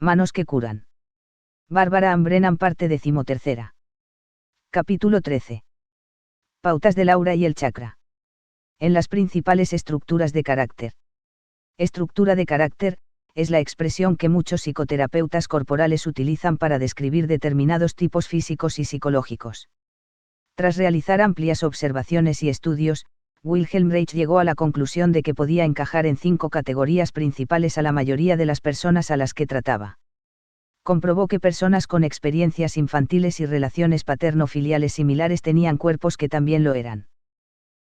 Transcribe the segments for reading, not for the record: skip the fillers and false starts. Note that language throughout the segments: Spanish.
Manos que curan. Bárbara Ann Brennan, parte 13. Capítulo 13. Pautas del aura y el chakra. En las principales estructuras de carácter. Estructura de carácter, es la expresión que muchos psicoterapeutas corporales utilizan para describir determinados tipos físicos y psicológicos. Tras realizar amplias observaciones y estudios, Wilhelm Reich llegó a la conclusión de que podía encajar en 5 categorías principales a la mayoría de las personas a las que trataba. Comprobó que personas con experiencias infantiles y relaciones paterno-filiales similares tenían cuerpos que también lo eran.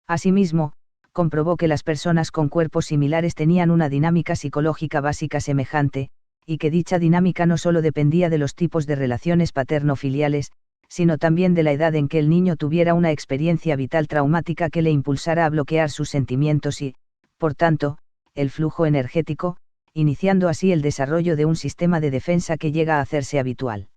Asimismo, comprobó que las personas con cuerpos similares tenían una dinámica psicológica básica semejante, y que dicha dinámica no solo dependía de los tipos de relaciones paterno-filiales, sino también de la edad en que el niño tuviera una experiencia vital traumática que le impulsara a bloquear sus sentimientos y, por tanto, el flujo energético, iniciando así el desarrollo de un sistema de defensa que llega a hacerse habitual.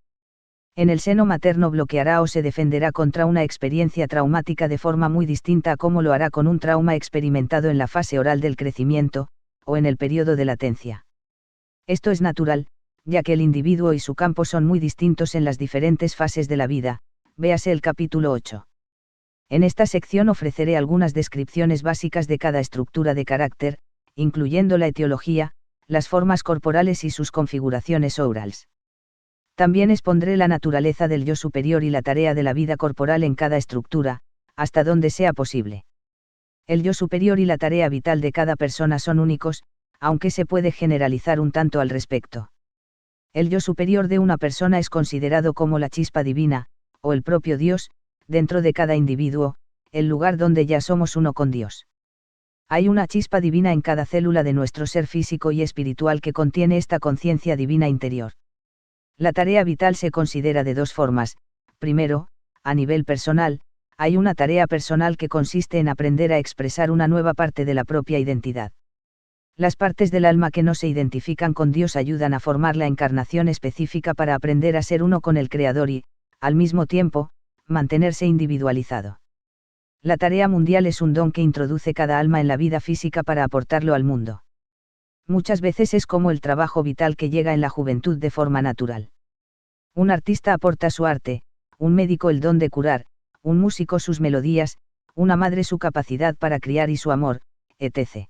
En el seno materno bloqueará o se defenderá contra una experiencia traumática de forma muy distinta a cómo lo hará con un trauma experimentado en la fase oral del crecimiento, o en el periodo de latencia. Esto es natural, ya que el individuo y su campo son muy distintos en las diferentes fases de la vida, véase el capítulo 8. En esta sección ofreceré algunas descripciones básicas de cada estructura de carácter, incluyendo la etiología, las formas corporales y sus configuraciones aurals. También expondré la naturaleza del yo superior y la tarea de la vida corporal en cada estructura, hasta donde sea posible. El yo superior y la tarea vital de cada persona son únicos, aunque se puede generalizar un tanto al respecto. El yo superior de una persona es considerado como la chispa divina, o el propio Dios, dentro de cada individuo, el lugar donde ya somos uno con Dios. Hay una chispa divina en cada célula de nuestro ser físico y espiritual que contiene esta conciencia divina interior. La tarea vital se considera de 2 formas. Primero, a nivel personal, hay una tarea personal que consiste en aprender a expresar una nueva parte de la propia identidad. Las partes del alma que no se identifican con Dios ayudan a formar la encarnación específica para aprender a ser uno con el Creador y, al mismo tiempo, mantenerse individualizado. La tarea mundial es un don que introduce cada alma en la vida física para aportarlo al mundo. Muchas veces es como el trabajo vital que llega en la juventud de forma natural. Un artista aporta su arte, un médico el don de curar, un músico sus melodías, una madre su capacidad para criar y su amor, etc.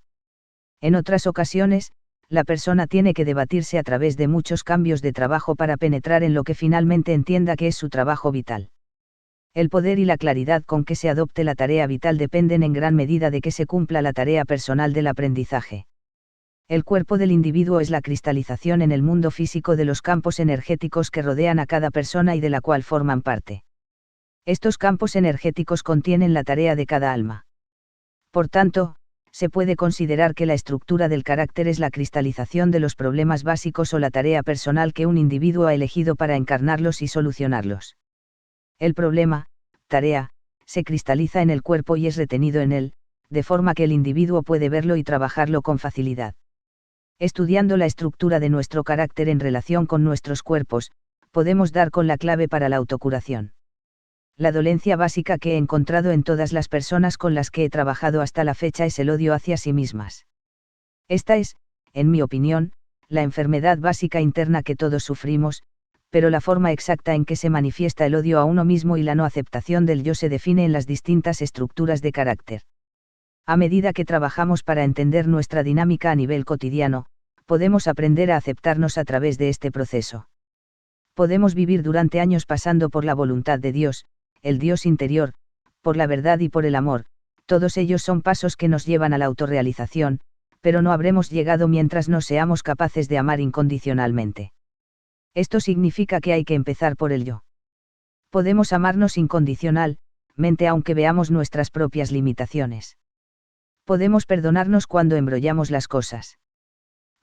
En otras ocasiones, la persona tiene que debatirse a través de muchos cambios de trabajo para penetrar en lo que finalmente entienda que es su trabajo vital. El poder y la claridad con que se adopte la tarea vital dependen en gran medida de que se cumpla la tarea personal del aprendizaje. El cuerpo del individuo es la cristalización en el mundo físico de los campos energéticos que rodean a cada persona y de la cual forman parte. Estos campos energéticos contienen la tarea de cada alma. Por tanto, se puede considerar que la estructura del carácter es la cristalización de los problemas básicos o la tarea personal que un individuo ha elegido para encarnarlos y solucionarlos. El problema, tarea, se cristaliza en el cuerpo y es retenido en él, de forma que el individuo puede verlo y trabajarlo con facilidad. Estudiando la estructura de nuestro carácter en relación con nuestros cuerpos, podemos dar con la clave para la autocuración. La dolencia básica que he encontrado en todas las personas con las que he trabajado hasta la fecha es el odio hacia sí mismas. Esta es, en mi opinión, la enfermedad básica interna que todos sufrimos, pero la forma exacta en que se manifiesta el odio a uno mismo y la no aceptación del yo se define en las distintas estructuras de carácter. A medida que trabajamos para entender nuestra dinámica a nivel cotidiano, podemos aprender a aceptarnos a través de este proceso. Podemos vivir durante años pasando por la voluntad de Dios, el Dios interior, por la verdad y por el amor. Todos ellos son pasos que nos llevan a la autorrealización, pero no habremos llegado mientras no seamos capaces de amar incondicionalmente. Esto significa que hay que empezar por el yo. Podemos amarnos incondicionalmente aunque veamos nuestras propias limitaciones. Podemos perdonarnos cuando embrollamos las cosas.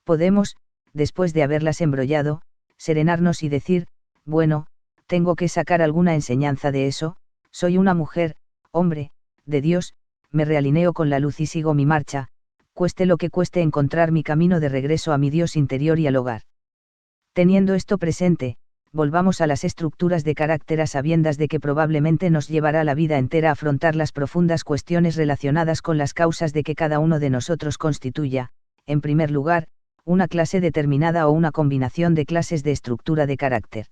Podemos, después de haberlas embrollado, serenarnos y decir, bueno, tengo que sacar alguna enseñanza de eso, soy una mujer, hombre, de Dios, me realineo con la luz y sigo mi marcha, cueste lo que cueste encontrar mi camino de regreso a mi Dios interior y al hogar. Teniendo esto presente, volvamos a las estructuras de carácter a sabiendas de que probablemente nos llevará la vida entera a afrontar las profundas cuestiones relacionadas con las causas de que cada uno de nosotros constituya, en primer lugar, una clase determinada o una combinación de clases de estructura de carácter.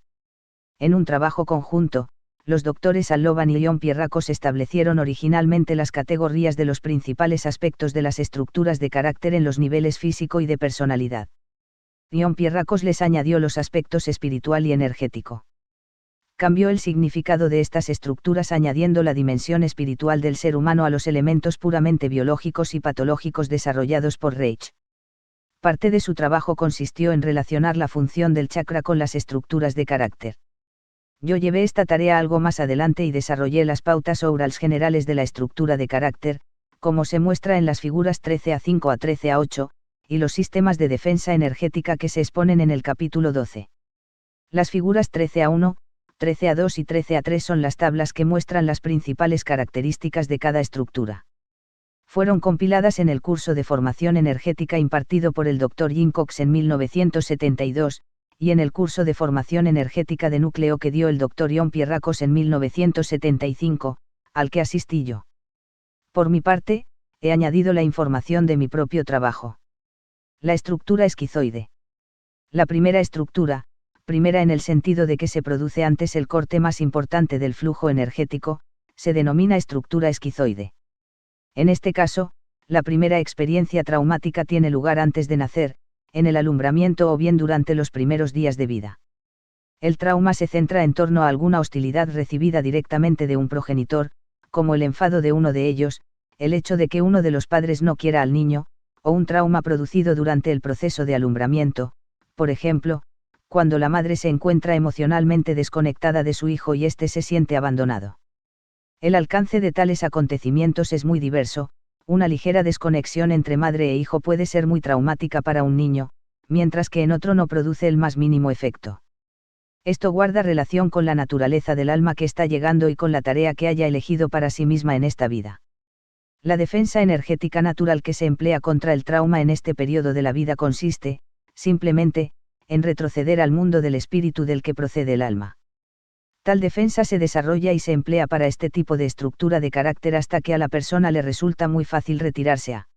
En un trabajo conjunto, los doctores Alloban y John Pierrakos establecieron originalmente las categorías de los principales aspectos de las estructuras de carácter en los niveles físico y de personalidad. John Pierrakos les añadió los aspectos espiritual y energético. Cambió el significado de estas estructuras añadiendo la dimensión espiritual del ser humano a los elementos puramente biológicos y patológicos desarrollados por Reich. Parte de su trabajo consistió en relacionar la función del chakra con las estructuras de carácter. Yo llevé esta tarea algo más adelante y desarrollé las pautas orales generales de la estructura de carácter, como se muestra en las figuras 13A5 a 13A8, y los sistemas de defensa energética que se exponen en el capítulo 12. Las figuras 13A1, 13A2 y 13A3 son las tablas que muestran las principales características de cada estructura. Fueron compiladas en el curso de formación energética impartido por el Dr. Jim Cox en 1972, y en el curso de formación energética de núcleo que dio el Dr. John Pierrakos en 1975, al que asistí yo. Por mi parte, he añadido la información de mi propio trabajo. La estructura esquizoide. La primera estructura, primera en el sentido de que se produce antes el corte más importante del flujo energético, se denomina estructura esquizoide. En este caso, la primera experiencia traumática tiene lugar antes de nacer, en el alumbramiento o bien durante los primeros días de vida. El trauma se centra en torno a alguna hostilidad recibida directamente de un progenitor, como el enfado de uno de ellos, el hecho de que uno de los padres no quiera al niño, o un trauma producido durante el proceso de alumbramiento, por ejemplo, cuando la madre se encuentra emocionalmente desconectada de su hijo y éste se siente abandonado. El alcance de tales acontecimientos es muy diverso. Una ligera desconexión entre madre e hijo puede ser muy traumática para un niño, mientras que en otro no produce el más mínimo efecto. Esto guarda relación con la naturaleza del alma que está llegando y con la tarea que haya elegido para sí misma en esta vida. La defensa energética natural que se emplea contra el trauma en este periodo de la vida consiste, simplemente, en retroceder al mundo del espíritu del que procede el alma. Tal defensa se desarrolla y se emplea para este tipo de estructura de carácter hasta que a la persona le resulta muy fácil retirarse a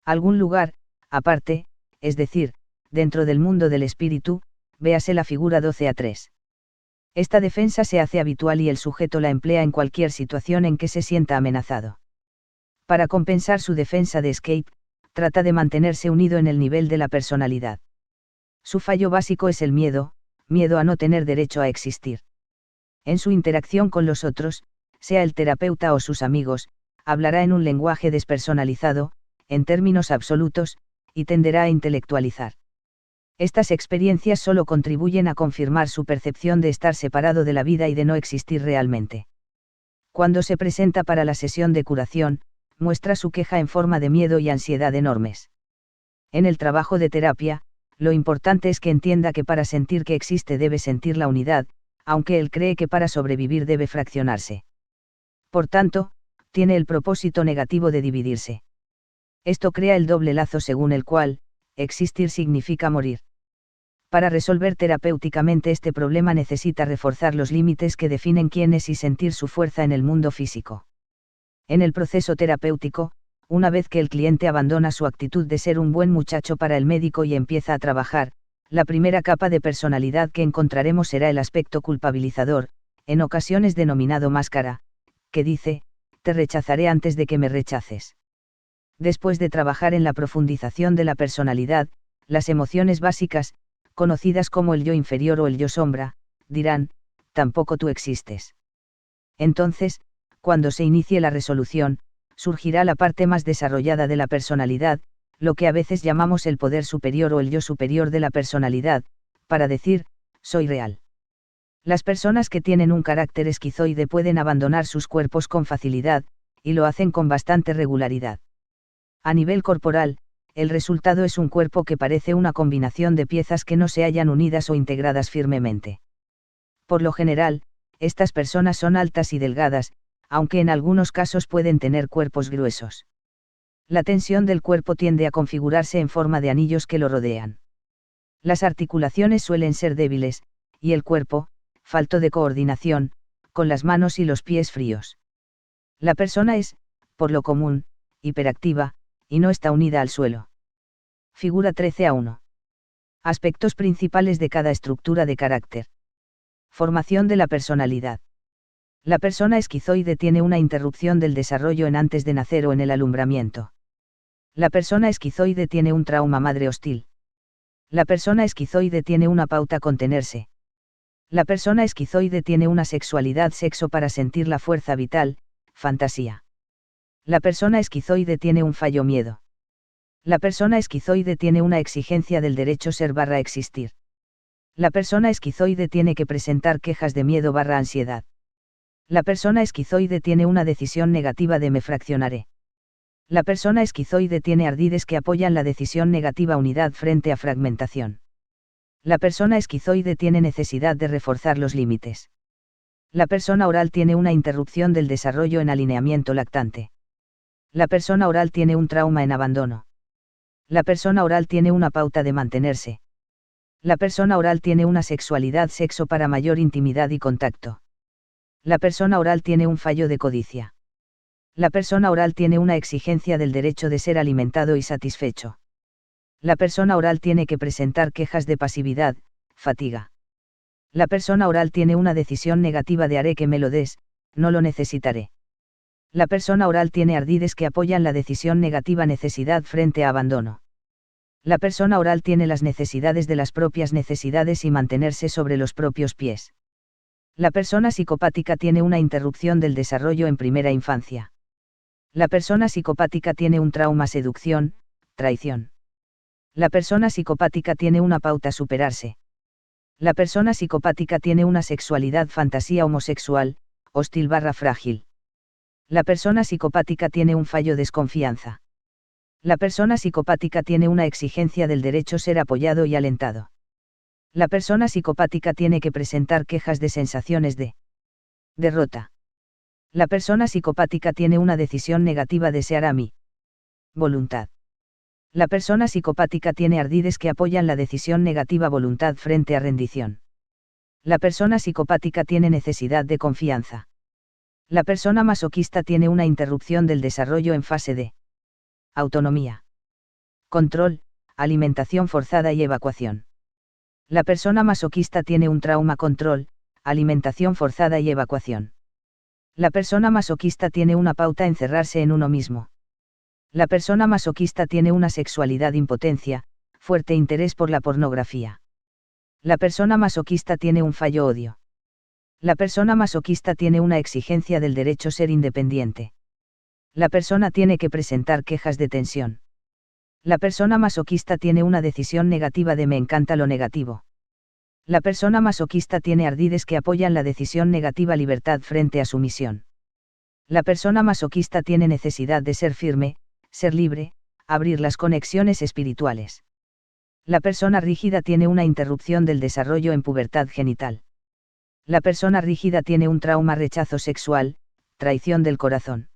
algún lugar, aparte, es decir, dentro del mundo del espíritu, véase la figura 12A3. Esta defensa se hace habitual y el sujeto la emplea en cualquier situación en que se sienta amenazado. Para compensar su defensa de escape, trata de mantenerse unido en el nivel de la personalidad. Su fallo básico es el miedo a no tener derecho a existir. En su interacción con los otros, sea el terapeuta o sus amigos, hablará en un lenguaje despersonalizado, en términos absolutos, y tenderá a intelectualizar. Estas experiencias solo contribuyen a confirmar su percepción de estar separado de la vida y de no existir realmente. Cuando se presenta para la sesión de curación, muestra su queja en forma de miedo y ansiedad enormes. En el trabajo de terapia, lo importante es que entienda que para sentir que existe debe sentir la unidad, aunque él cree que para sobrevivir debe fraccionarse. Por tanto, tiene el propósito negativo de dividirse. Esto crea el doble lazo según el cual, existir significa morir. Para resolver terapéuticamente este problema necesita reforzar los límites que definen quién es y sentir su fuerza en el mundo físico. En el proceso terapéutico, una vez que el cliente abandona su actitud de ser un buen muchacho para el médico y empieza a trabajar, la primera capa de personalidad que encontraremos será el aspecto culpabilizador, en ocasiones denominado máscara, que dice, te rechazaré antes de que me rechaces. Después de trabajar en la profundización de la personalidad, las emociones básicas, conocidas como el yo inferior o el yo sombra, dirán, tampoco tú existes. Entonces, cuando se inicie la resolución, surgirá la parte más desarrollada de la personalidad, lo que a veces llamamos el poder superior o el yo superior de la personalidad, para decir, soy real. Las personas que tienen un carácter esquizoide pueden abandonar sus cuerpos con facilidad, y lo hacen con bastante regularidad. A nivel corporal, el resultado es un cuerpo que parece una combinación de piezas que no se hallan unidas o integradas firmemente. Por lo general, estas personas son altas y delgadas, aunque en algunos casos pueden tener cuerpos gruesos. La tensión del cuerpo tiende a configurarse en forma de anillos que lo rodean. Las articulaciones suelen ser débiles, y el cuerpo, falto de coordinación, con las manos y los pies fríos. La persona es, por lo común, hiperactiva, y no está unida al suelo. Figura 13a1. Aspectos principales de cada estructura de carácter. Formación de la personalidad. La persona esquizoide tiene una interrupción del desarrollo en antes de nacer o en el alumbramiento. La persona esquizoide tiene un trauma madre hostil. La persona esquizoide tiene una pauta contenerse. La persona esquizoide tiene una sexualidad sexo para sentir la fuerza vital, fantasía. La persona esquizoide tiene un fallo miedo. La persona esquizoide tiene una exigencia del derecho ser barra existir. La persona esquizoide tiene que presentar quejas de miedo barra ansiedad. La persona esquizoide tiene una decisión negativa de me fraccionaré. La persona esquizoide tiene ardides que apoyan la decisión negativa unidad frente a fragmentación. La persona esquizoide tiene necesidad de reforzar los límites. La persona oral tiene una interrupción del desarrollo en alineamiento lactante. La persona oral tiene un trauma en abandono. La persona oral tiene una pauta de mantenerse. La persona oral tiene una sexualidad sexo para mayor intimidad y contacto. La persona oral tiene un fallo de codicia. La persona oral tiene una exigencia del derecho de ser alimentado y satisfecho. La persona oral tiene que presentar quejas de pasividad, fatiga. La persona oral tiene una decisión negativa de haré que me lo des, no lo necesitaré. La persona oral tiene ardides que apoyan la decisión negativa necesidad frente a abandono. La persona oral tiene las necesidades de las propias necesidades y mantenerse sobre los propios pies. La persona psicopática tiene una interrupción del desarrollo en primera infancia. La persona psicopática tiene un trauma seducción, traición. La persona psicopática tiene una pauta superarse. La persona psicopática tiene una sexualidad fantasía homosexual, hostil barra frágil. La persona psicopática tiene un fallo desconfianza. La persona psicopática tiene una exigencia del derecho ser apoyado y alentado. La persona psicopática tiene que presentar quejas de sensaciones de derrota. La persona psicopática tiene una decisión negativa desear a mi voluntad. La persona psicopática tiene ardides que apoyan la decisión negativa voluntad frente a rendición. La persona psicopática tiene necesidad de confianza. La persona masoquista tiene una interrupción del desarrollo en fase de autonomía, control, alimentación forzada y evacuación. La persona masoquista tiene un trauma control, alimentación forzada y evacuación. La persona masoquista tiene una pauta encerrarse en uno mismo. La persona masoquista tiene una sexualidad impotencia, fuerte interés por la pornografía. La persona masoquista tiene un fallo odio. La persona masoquista tiene una exigencia del derecho ser independiente. La persona tiene que presentar quejas de tensión. La persona masoquista tiene una decisión negativa de me encanta lo negativo. La persona masoquista tiene ardides que apoyan la decisión negativa libertad frente a sumisión. La persona masoquista tiene necesidad de ser firme, ser libre, abrir las conexiones espirituales. La persona rígida tiene una interrupción del desarrollo en pubertad genital. La persona rígida tiene un trauma rechazo sexual, traición del corazón.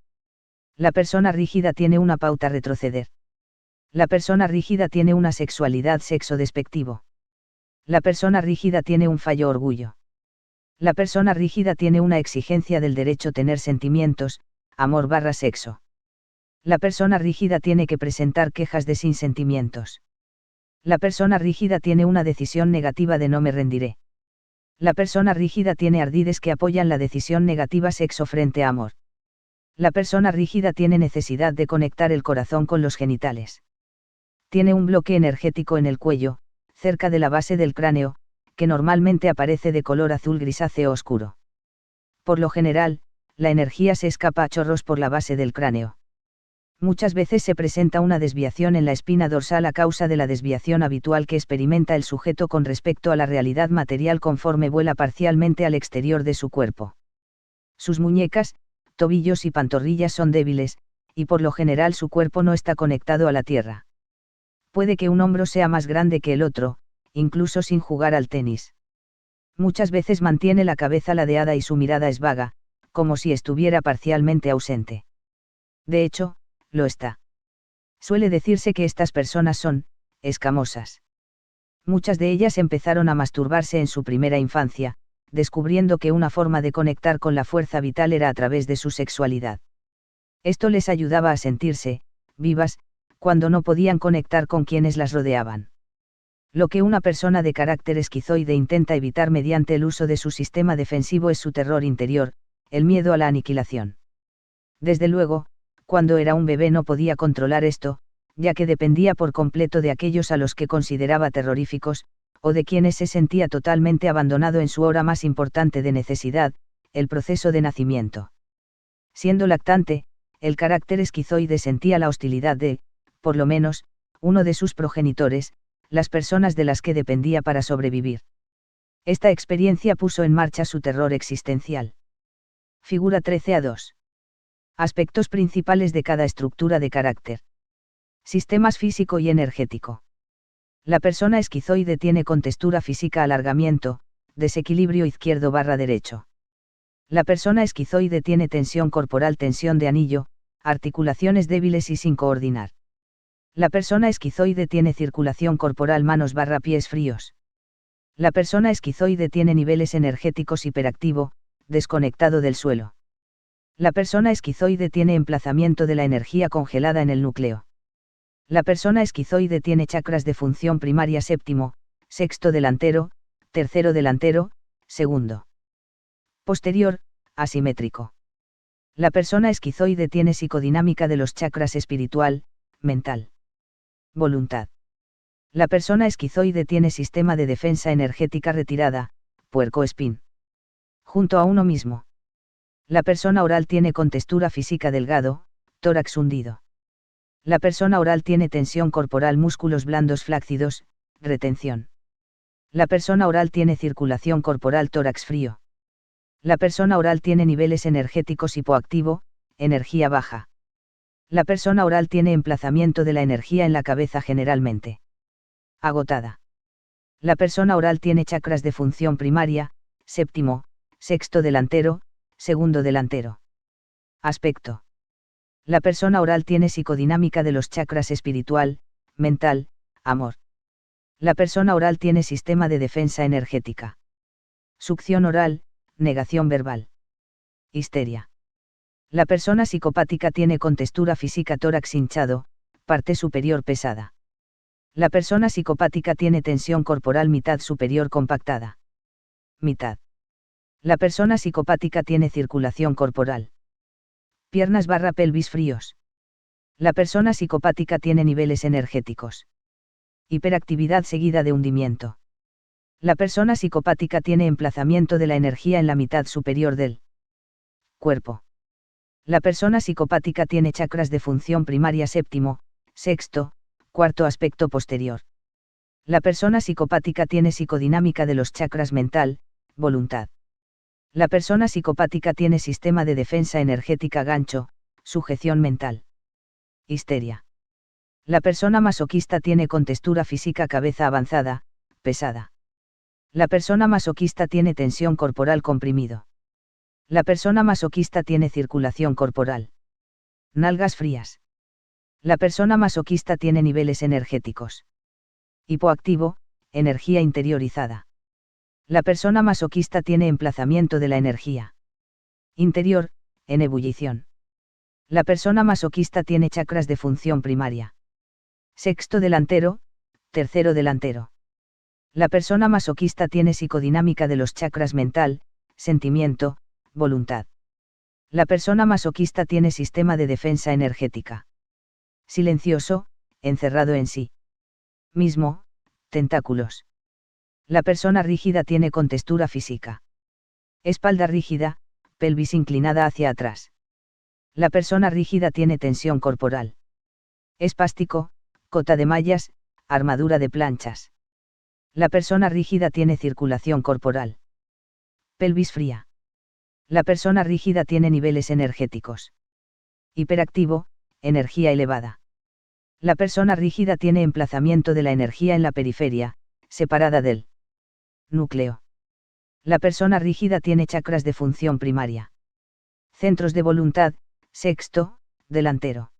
La persona rígida tiene una pauta retroceder. La persona rígida tiene una sexualidad sexo despectivo. La persona rígida tiene un fallo orgullo. La persona rígida tiene una exigencia del derecho tener sentimientos, amor barra sexo. La persona rígida tiene que presentar quejas de sin sentimientos. La persona rígida tiene una decisión negativa de no me rendiré. La persona rígida tiene ardides que apoyan la decisión negativa sexo frente a amor. La persona rígida tiene necesidad de conectar el corazón con los genitales. Tiene un bloque energético en el cuello, cerca de la base del cráneo, que normalmente aparece de color azul grisáceo oscuro. Por lo general, la energía se escapa a chorros por la base del cráneo. Muchas veces se presenta una desviación en la espina dorsal a causa de la desviación habitual que experimenta el sujeto con respecto a la realidad material conforme vuela parcialmente al exterior de su cuerpo. Sus muñecas, tobillos y pantorrillas son débiles, y por lo general su cuerpo no está conectado a la tierra. Puede que un hombro sea más grande que el otro, incluso sin jugar al tenis. Muchas veces mantiene la cabeza ladeada y su mirada es vaga, como si estuviera parcialmente ausente. De hecho, lo está. Suele decirse que estas personas son escamosas. Muchas de ellas empezaron a masturbarse en su primera infancia, descubriendo que una forma de conectar con la fuerza vital era a través de su sexualidad. Esto les ayudaba a sentirse vivas, cuando no podían conectar con quienes las rodeaban. Lo que una persona de carácter esquizoide intenta evitar mediante el uso de su sistema defensivo es su terror interior, el miedo a la aniquilación. Desde luego, cuando era un bebé no podía controlar esto, ya que dependía por completo de aquellos a los que consideraba terroríficos, o de quienes se sentía totalmente abandonado en su hora más importante de necesidad, el proceso de nacimiento. Siendo lactante, el carácter esquizoide sentía la hostilidad de, por lo menos, uno de sus progenitores, las personas de las que dependía para sobrevivir. Esta experiencia puso en marcha su terror existencial. Figura 13a2. Aspectos principales de cada estructura de carácter. Sistemas físico y energético. La persona esquizoide tiene contextura física alargamiento, desequilibrio izquierdo/derecho. La persona esquizoide tiene tensión corporal, tensión de anillo, articulaciones débiles y sin coordinar. La persona esquizoide tiene circulación corporal, manos/pies fríos. La persona esquizoide tiene niveles energéticos hiperactivo, desconectado del suelo. La persona esquizoide tiene emplazamiento de la energía congelada en el núcleo. La persona esquizoide tiene chakras de función primaria séptimo, sexto delantero, tercero delantero, segundo posterior, asimétrico. La persona esquizoide tiene psicodinámica de los chakras espiritual, mental, voluntad. La persona esquizoide tiene sistema de defensa energética retirada, puercoespín. Junto a uno mismo. La persona oral tiene contextura física delgado, tórax hundido. La persona oral tiene tensión corporal, músculos blandos flácidos, retención. La persona oral tiene circulación corporal, tórax frío. La persona oral tiene niveles energéticos hipoactivo, energía baja. La persona oral tiene emplazamiento de la energía en la cabeza generalmente agotada. La persona oral tiene chakras de función primaria, séptimo, sexto delantero, segundo delantero. Aspecto. La persona oral tiene psicodinámica de los chakras espiritual, mental, amor. La persona oral tiene sistema de defensa energética. Succión oral, negación verbal. Histeria. La persona psicopática tiene contextura física, tórax hinchado, parte superior pesada. La persona psicopática tiene tensión corporal, mitad superior compactada. Mitad. La persona psicopática tiene circulación corporal. Piernas/pelvis fríos. La persona psicopática tiene niveles energéticos. Hiperactividad seguida de hundimiento. La persona psicopática tiene emplazamiento de la energía en la mitad superior del cuerpo. La persona psicopática tiene chakras de función primaria séptimo, sexto, cuarto aspecto posterior. La persona psicopática tiene psicodinámica de los chakras mental, voluntad. La persona psicopática tiene sistema de defensa energética gancho, sujeción mental. Histeria. La persona masoquista tiene contextura física cabeza avanzada, pesada. La persona masoquista tiene tensión corporal comprimido. La persona masoquista tiene circulación corporal. Nalgas frías. La persona masoquista tiene niveles energéticos. Hipoactivo, energía interiorizada. La persona masoquista tiene emplazamiento de la energía interior, en ebullición. La persona masoquista tiene chakras de función primaria. Sexto delantero, tercero delantero. La persona masoquista tiene psicodinámica de los chakras mental, sentimiento, voluntad. La persona masoquista tiene sistema de defensa energética silencioso, encerrado en sí mismo, tentáculos. La persona rígida tiene contextura física. Espalda rígida, pelvis inclinada hacia atrás. La persona rígida tiene tensión corporal. Espástico, cota de mallas, armadura de planchas. La persona rígida tiene circulación corporal. Pelvis fría. La persona rígida tiene niveles energéticos. Hiperactivo, energía elevada. La persona rígida tiene emplazamiento de la energía en la periferia, separada del núcleo. La persona rígida tiene chakras de función primaria. Centros de voluntad, sexto, delantero.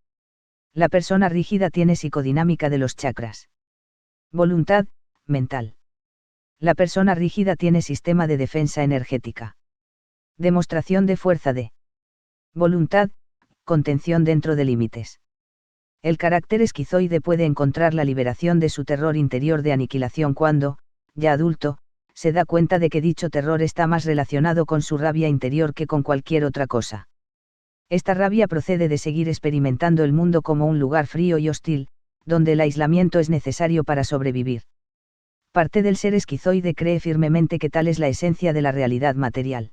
La persona rígida tiene psicodinámica de los chakras. Voluntad, mental. La persona rígida tiene sistema de defensa energética. Demostración de fuerza de voluntad, contención dentro de límites. El carácter esquizoide puede encontrar la liberación de su terror interior de aniquilación cuando, ya adulto, se da cuenta de que dicho terror está más relacionado con su rabia interior que con cualquier otra cosa. Esta rabia procede de seguir experimentando el mundo como un lugar frío y hostil, donde el aislamiento es necesario para sobrevivir. Parte del ser esquizoide cree firmemente que tal es la esencia de la realidad material.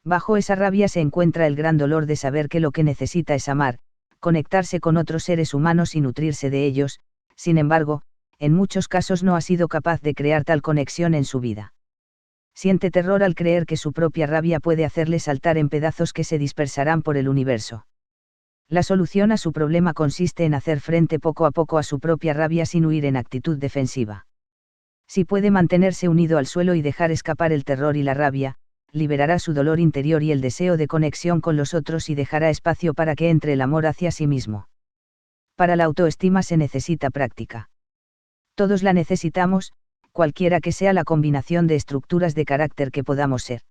Bajo esa rabia se encuentra el gran dolor de saber que lo que necesita es amar, conectarse con otros seres humanos y nutrirse de ellos. Sin embargo, en muchos casos no ha sido capaz de crear tal conexión en su vida. Siente terror al creer que su propia rabia puede hacerle saltar en pedazos que se dispersarán por el universo. La solución a su problema consiste en hacer frente poco a poco a su propia rabia sin huir en actitud defensiva. Si puede mantenerse unido al suelo y dejar escapar el terror y la rabia, liberará su dolor interior y el deseo de conexión con los otros y dejará espacio para que entre el amor hacia sí mismo. Para la autoestima se necesita práctica. Todos la necesitamos, cualquiera que sea la combinación de estructuras de carácter que podamos ser.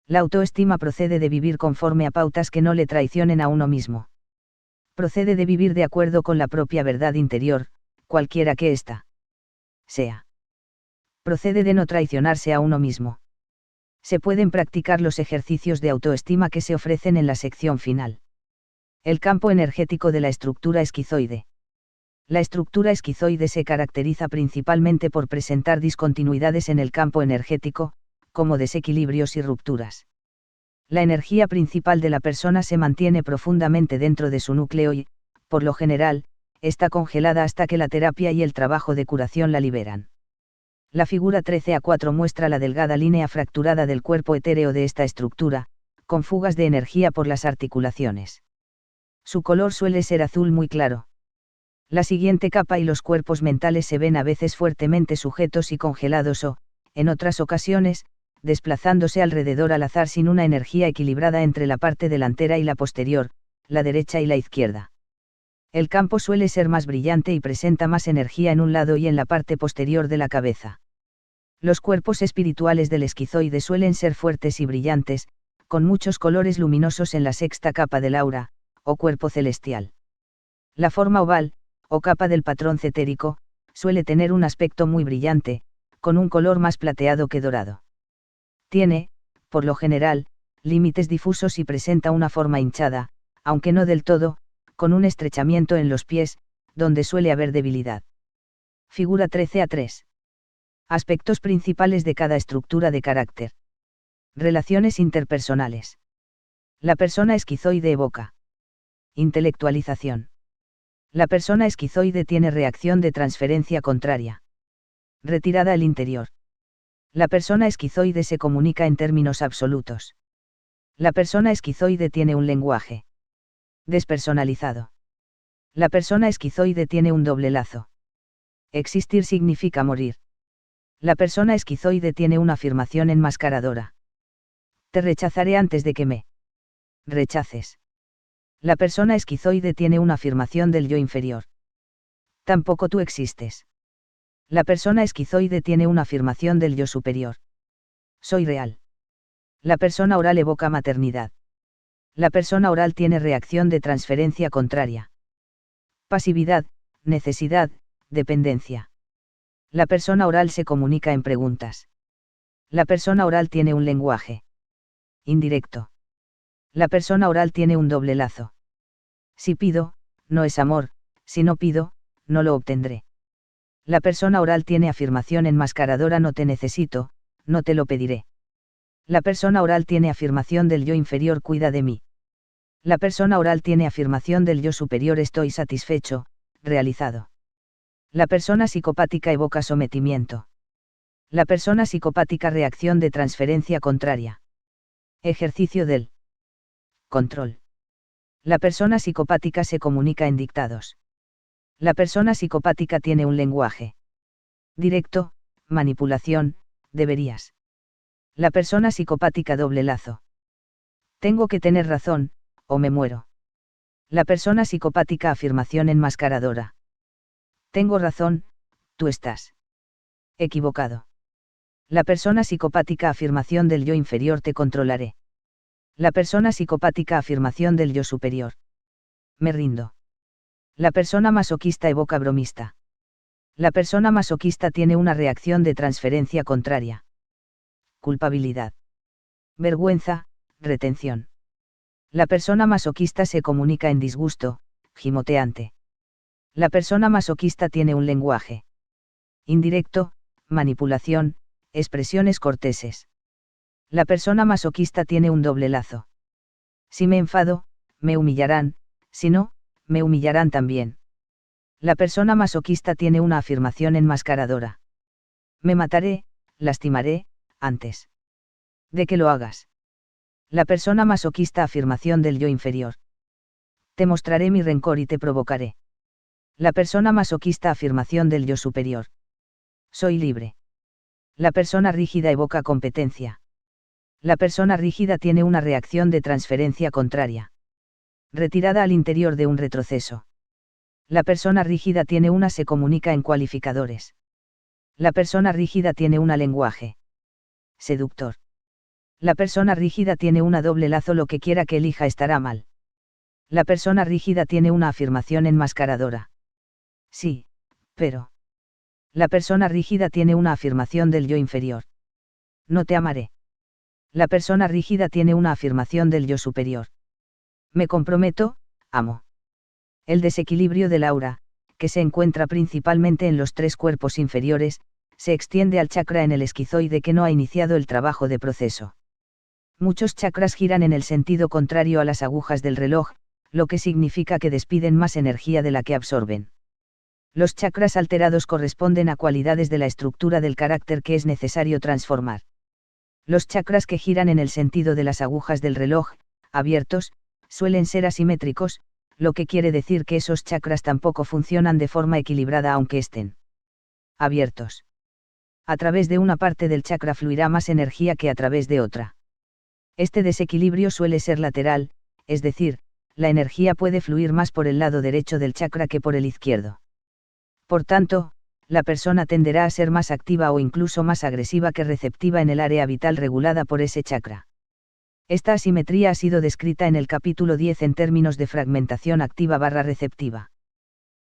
La autoestima procede de vivir conforme a pautas que no le traicionen a uno mismo. Procede de vivir de acuerdo con la propia verdad interior, cualquiera que ésta sea. Procede de no traicionarse a uno mismo. Se pueden practicar los ejercicios de autoestima que se ofrecen en la sección final. El campo energético de la estructura esquizoide. La estructura esquizoide se caracteriza principalmente por presentar discontinuidades en el campo energético, como desequilibrios y rupturas. La energía principal de la persona se mantiene profundamente dentro de su núcleo y, por lo general, está congelada hasta que la terapia y el trabajo de curación la liberan. La figura 13A4 muestra la delgada línea fracturada del cuerpo etéreo de esta estructura, con fugas de energía por las articulaciones. Su color suele ser azul muy claro. La siguiente capa y los cuerpos mentales se ven a veces fuertemente sujetos y congelados o, en otras ocasiones, desplazándose alrededor al azar sin una energía equilibrada entre la parte delantera y la posterior, la derecha y la izquierda. El campo suele ser más brillante y presenta más energía en un lado y en la parte posterior de la cabeza. Los cuerpos espirituales del esquizoide suelen ser fuertes y brillantes, con muchos colores luminosos en la sexta capa del aura, o cuerpo celestial. La forma oval, o capa del patrón cetérico, suele tener un aspecto muy brillante, con un color más plateado que dorado. Tiene, por lo general, límites difusos y presenta una forma hinchada, aunque no del todo, con un estrechamiento en los pies, donde suele haber debilidad. Figura 13A3. Aspectos principales de cada estructura de carácter. Relaciones interpersonales. La persona esquizoide evoca intelectualización. La persona esquizoide tiene reacción de transferencia contraria. Retirada al interior. La persona esquizoide se comunica en términos absolutos. La persona esquizoide tiene un lenguaje despersonalizado. La persona esquizoide tiene un doble lazo. Existir significa morir. La persona esquizoide tiene una afirmación enmascaradora. Te rechazaré antes de que me rechaces. La persona esquizoide tiene una afirmación del yo inferior. Tampoco tú existes. La persona esquizoide tiene una afirmación del yo superior. Soy real. La persona oral evoca maternidad. La persona oral tiene reacción de transferencia contraria. Pasividad, necesidad, dependencia. La persona oral se comunica en preguntas. La persona oral tiene un lenguaje indirecto. La persona oral tiene un doble lazo. Si pido, no es amor; si no pido, no lo obtendré. La persona oral tiene afirmación enmascaradora: no te necesito, no te lo pediré. La persona oral tiene afirmación del yo inferior: cuida de mí. La persona oral tiene afirmación del yo superior: estoy satisfecho, realizado. La persona psicopática evoca sometimiento. La persona psicopática reacción de transferencia contraria. Ejercicio del control. La persona psicopática se comunica en dictados. La persona psicopática tiene un lenguaje directo, manipulación, deberías. La persona psicopática doble lazo. Tengo que tener razón, o me muero. La persona psicopática afirmación enmascaradora. Tengo razón, tú estás equivocado. La persona psicopática afirmación del yo inferior: te controlaré. La persona psicopática afirmación del yo superior: me rindo. La persona masoquista evoca bromista. La persona masoquista tiene una reacción de transferencia contraria. Culpabilidad. Vergüenza, retención. La persona masoquista se comunica en disgusto, gimoteante. La persona masoquista tiene un lenguaje indirecto, manipulación, expresiones corteses. La persona masoquista tiene un doble lazo. Si me enfado, me humillarán, si no, me humillarán también. La persona masoquista tiene una afirmación enmascaradora. Me mataré, lastimaré, antes de que lo hagas. La persona masoquista afirmación del yo inferior. Te mostraré mi rencor y te provocaré. La persona masoquista afirmación del yo superior. Soy libre. La persona rígida evoca competencia. La persona rígida tiene una reacción de transferencia contraria. Retirada al interior de un retroceso. La persona rígida tiene una se comunica en cualificadores. La persona rígida tiene una lenguaje seductor. La persona rígida tiene una doble lazo lo que quiera que elija estará mal. La persona rígida tiene una afirmación enmascaradora. Sí, pero. La persona rígida tiene una afirmación del yo inferior. No te amaré. La persona rígida tiene una afirmación del yo superior. Me comprometo, amo. El desequilibrio del aura, que se encuentra principalmente en los tres cuerpos inferiores, se extiende al chakra en el esquizoide que no ha iniciado el trabajo de proceso. Muchos chakras giran en el sentido contrario a las agujas del reloj, lo que significa que despiden más energía de la que absorben. Los chakras alterados corresponden a cualidades de la estructura del carácter que es necesario transformar. Los chakras que giran en el sentido de las agujas del reloj, abiertos, suelen ser asimétricos, lo que quiere decir que esos chakras tampoco funcionan de forma equilibrada aunque estén abiertos. A través de una parte del chakra fluirá más energía que a través de otra. Este desequilibrio suele ser lateral, es decir, la energía puede fluir más por el lado derecho del chakra que por el izquierdo. Por tanto, la persona tenderá a ser más activa o incluso más agresiva que receptiva en el área vital regulada por ese chakra. Esta asimetría ha sido descrita en el capítulo 10 en términos de fragmentación activa/receptiva.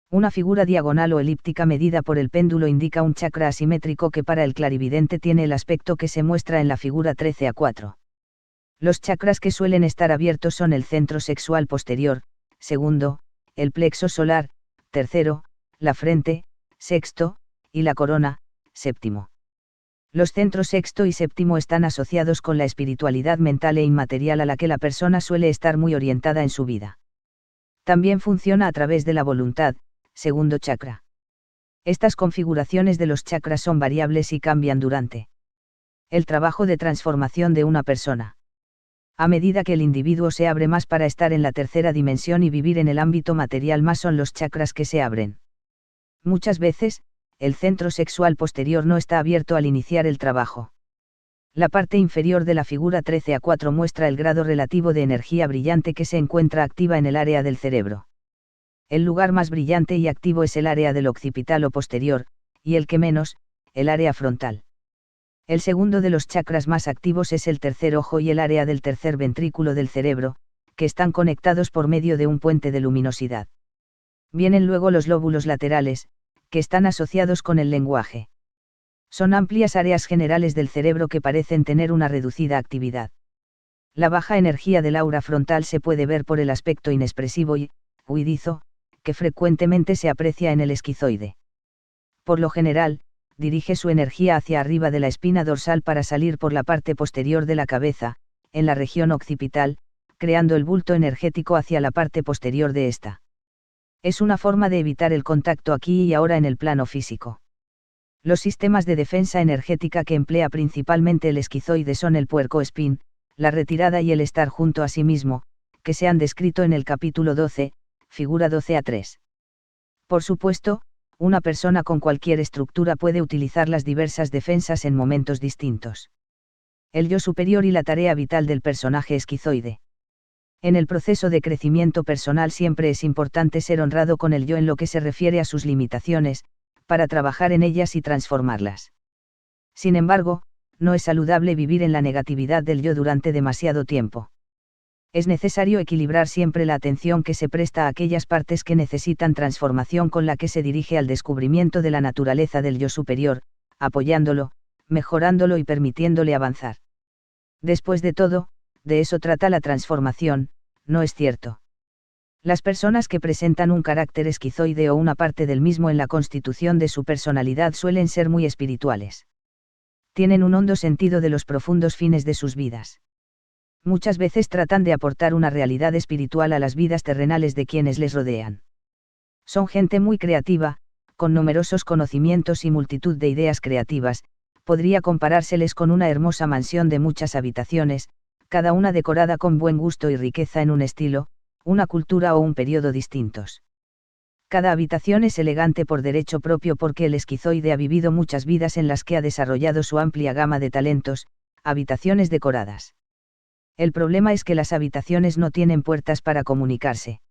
Una figura diagonal o elíptica medida por el péndulo indica un chakra asimétrico que para el clarividente tiene el aspecto que se muestra en la figura 13A4. Los chakras que suelen estar abiertos son el centro sexual posterior, segundo, el plexo solar, tercero, la frente, sexto, y la corona, séptimo. Los centros sexto y séptimo están asociados con la espiritualidad mental e inmaterial a la que la persona suele estar muy orientada en su vida. También funciona a través de la voluntad, segundo chakra. Estas configuraciones de los chakras son variables y cambian durante el trabajo de transformación de una persona. A medida que el individuo se abre más para estar en la tercera dimensión y vivir en el ámbito material, más son los chakras que se abren. Muchas veces, el centro sexual posterior no está abierto al iniciar el trabajo. La parte inferior de la figura 13A4 muestra el grado relativo de energía brillante que se encuentra activa en el área del cerebro. El lugar más brillante y activo es el área del occipital o posterior, y el que menos, el área frontal. El segundo de los chakras más activos es el tercer ojo y el área del tercer ventrículo del cerebro, que están conectados por medio de un puente de luminosidad. Vienen luego los lóbulos laterales, que están asociados con el lenguaje. Son amplias áreas generales del cerebro que parecen tener una reducida actividad. La baja energía del aura frontal se puede ver por el aspecto inexpresivo y huidizo, que frecuentemente se aprecia en el esquizoide. Por lo general, dirige su energía hacia arriba de la espina dorsal para salir por la parte posterior de la cabeza, en la región occipital, creando el bulto energético hacia la parte posterior de esta. Es una forma de evitar el contacto aquí y ahora en el plano físico. Los sistemas de defensa energética que emplea principalmente el esquizoide son el puercoespín, la retirada y el estar junto a sí mismo, que se han descrito en el capítulo 12, figura 12A3. Por supuesto, una persona con cualquier estructura puede utilizar las diversas defensas en momentos distintos. El yo superior y la tarea vital del personaje esquizoide. En el proceso de crecimiento personal siempre es importante ser honrado con el yo en lo que se refiere a sus limitaciones, para trabajar en ellas y transformarlas. Sin embargo, no es saludable vivir en la negatividad del yo durante demasiado tiempo. Es necesario equilibrar siempre la atención que se presta a aquellas partes que necesitan transformación con la que se dirige al descubrimiento de la naturaleza del yo superior, apoyándolo, mejorándolo y permitiéndole avanzar. Después de todo, de eso trata la transformación, ¿no es cierto? Las personas que presentan un carácter esquizoide o una parte del mismo en la constitución de su personalidad suelen ser muy espirituales. Tienen un hondo sentido de los profundos fines de sus vidas. Muchas veces tratan de aportar una realidad espiritual a las vidas terrenales de quienes les rodean. Son gente muy creativa, con numerosos conocimientos y multitud de ideas creativas, podría comparárseles con una hermosa mansión de muchas habitaciones, cada una decorada con buen gusto y riqueza en un estilo, una cultura o un periodo distintos. Cada habitación es elegante por derecho propio porque el esquizoide ha vivido muchas vidas en las que ha desarrollado su amplia gama de talentos, habitaciones decoradas. El problema es que las habitaciones no tienen puertas para comunicarse.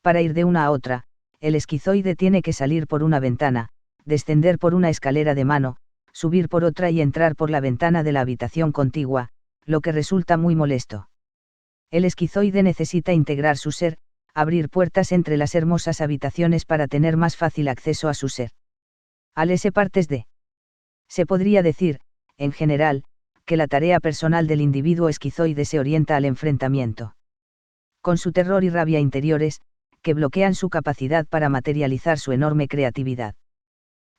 Para ir de una a otra, el esquizoide tiene que salir por una ventana, descender por una escalera de mano, subir por otra y entrar por la ventana de la habitación contigua, lo que resulta muy molesto. El esquizoide necesita integrar su ser, abrir puertas entre las hermosas habitaciones para tener más fácil acceso a su ser. Alese partes de. Se podría decir, en general, que la tarea personal del individuo esquizoide se orienta al enfrentamiento con su terror y rabia interiores, que bloquean su capacidad para materializar su enorme creatividad.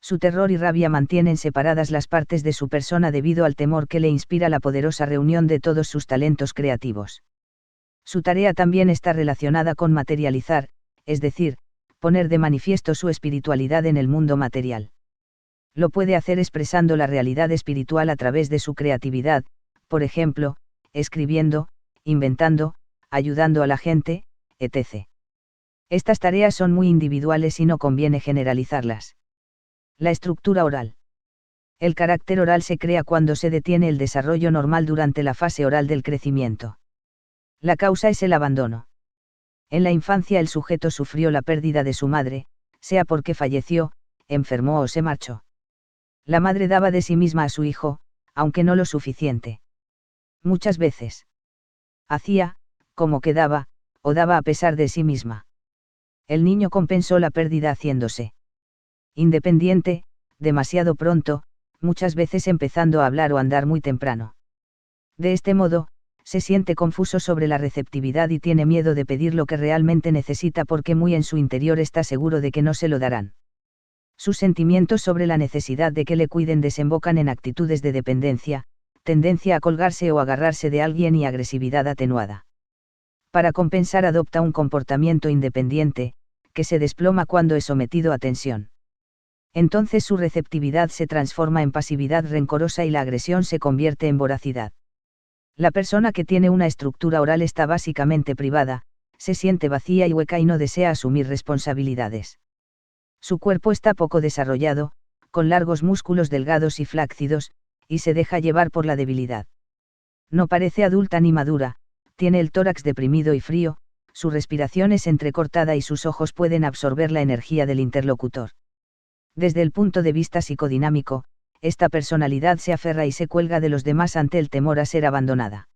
Su terror y rabia mantienen separadas las partes de su persona debido al temor que le inspira la poderosa reunión de todos sus talentos creativos. Su tarea también está relacionada con materializar, es decir, poner de manifiesto su espiritualidad en el mundo material. Lo puede hacer expresando la realidad espiritual a través de su creatividad, por ejemplo, escribiendo, inventando, ayudando a la gente, etc. Estas tareas son muy individuales y no conviene generalizarlas. La estructura oral. El carácter oral se crea cuando se detiene el desarrollo normal durante la fase oral del crecimiento. La causa es el abandono. En la infancia el sujeto sufrió la pérdida de su madre, sea porque falleció, enfermó o se marchó. La madre daba de sí misma a su hijo, aunque no lo suficiente. Muchas veces. Hacía, como que daba, o daba a pesar de sí misma. El niño compensó la pérdida haciéndose independiente, demasiado pronto, muchas veces empezando a hablar o andar muy temprano. De este modo, se siente confuso sobre la receptividad y tiene miedo de pedir lo que realmente necesita porque muy en su interior está seguro de que no se lo darán. Sus sentimientos sobre la necesidad de que le cuiden desembocan en actitudes de dependencia, tendencia a colgarse o agarrarse de alguien y agresividad atenuada. Para compensar adopta un comportamiento independiente, que se desploma cuando es sometido a tensión. Entonces su receptividad se transforma en pasividad rencorosa y la agresión se convierte en voracidad. La persona que tiene una estructura oral está básicamente privada, se siente vacía y hueca y no desea asumir responsabilidades. Su cuerpo está poco desarrollado, con largos músculos delgados y flácidos, y se deja llevar por la debilidad. No parece adulta ni madura, tiene el tórax deprimido y frío, su respiración es entrecortada y sus ojos pueden absorber la energía del interlocutor. Desde el punto de vista psicodinámico, esta personalidad se aferra y se cuelga de los demás ante el temor a ser abandonada.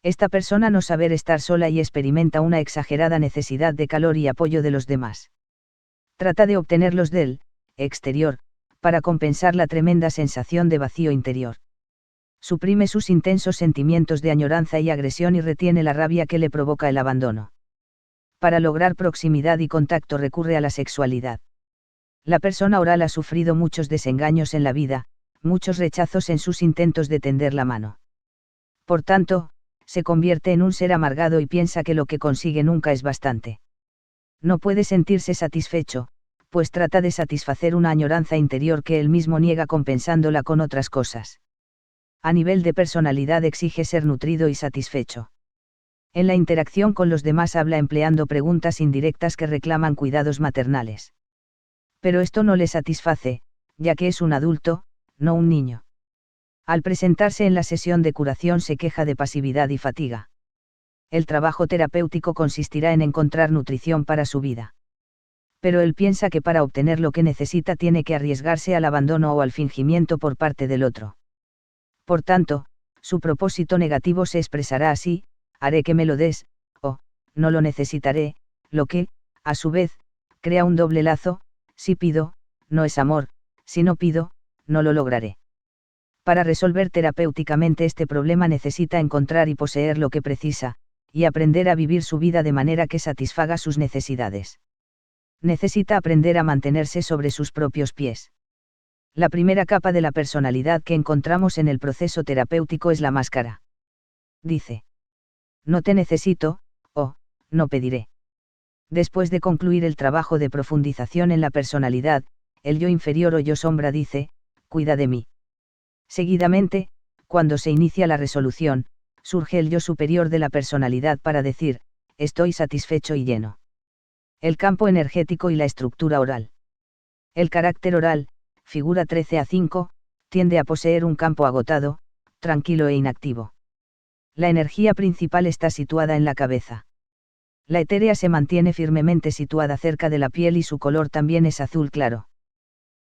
Esta persona no sabe estar sola y experimenta una exagerada necesidad de calor y apoyo de los demás. Trata de obtenerlos del exterior, para compensar la tremenda sensación de vacío interior. Suprime sus intensos sentimientos de añoranza y agresión y retiene la rabia que le provoca el abandono. Para lograr proximidad y contacto recurre a la sexualidad. La persona oral ha sufrido muchos desengaños en la vida, muchos rechazos en sus intentos de tender la mano. Por tanto, se convierte en un ser amargado y piensa que lo que consigue nunca es bastante. No puede sentirse satisfecho, pues trata de satisfacer una añoranza interior que él mismo niega compensándola con otras cosas. A nivel de personalidad exige ser nutrido y satisfecho. En la interacción con los demás habla empleando preguntas indirectas que reclaman cuidados maternales. Pero esto no le satisface, ya que es un adulto, no un niño. Al presentarse en la sesión de curación se queja de pasividad y fatiga. El trabajo terapéutico consistirá en encontrar nutrición para su vida. Pero él piensa que para obtener lo que necesita tiene que arriesgarse al abandono o al fingimiento por parte del otro. Por tanto, su propósito negativo se expresará así: haré que me lo des, o, no lo necesitaré, lo que, a su vez, crea un doble lazo, si pido, no es amor, si no pido, no lo lograré. Para resolver terapéuticamente este problema necesita encontrar y poseer lo que precisa, y aprender a vivir su vida de manera que satisfaga sus necesidades. Necesita aprender a mantenerse sobre sus propios pies. La primera capa de la personalidad que encontramos en el proceso terapéutico es la máscara. Dice: no te necesito, o, no pediré. Después de concluir el trabajo de profundización en la personalidad, el yo inferior o yo sombra dice: cuida de mí. Seguidamente, cuando se inicia la resolución, surge el yo superior de la personalidad para decir: estoy satisfecho y lleno. El campo energético y la estructura oral. El carácter oral, figura 13a5, tiende a poseer un campo agotado, tranquilo e inactivo. La energía principal está situada en la cabeza. La etérea se mantiene firmemente situada cerca de la piel y su color también es azul claro.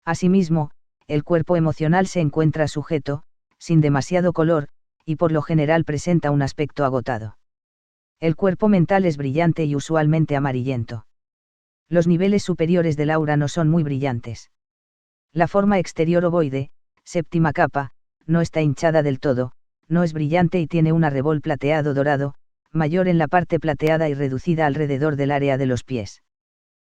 Asimismo, el cuerpo emocional se encuentra sujeto, sin demasiado color, y por lo general presenta un aspecto agotado. El cuerpo mental es brillante y usualmente amarillento. Los niveles superiores del aura no son muy brillantes. La forma exterior ovoide, séptima capa, no está hinchada del todo, no es brillante y tiene un arrebol plateado dorado, mayor en la parte plateada y reducida alrededor del área de los pies.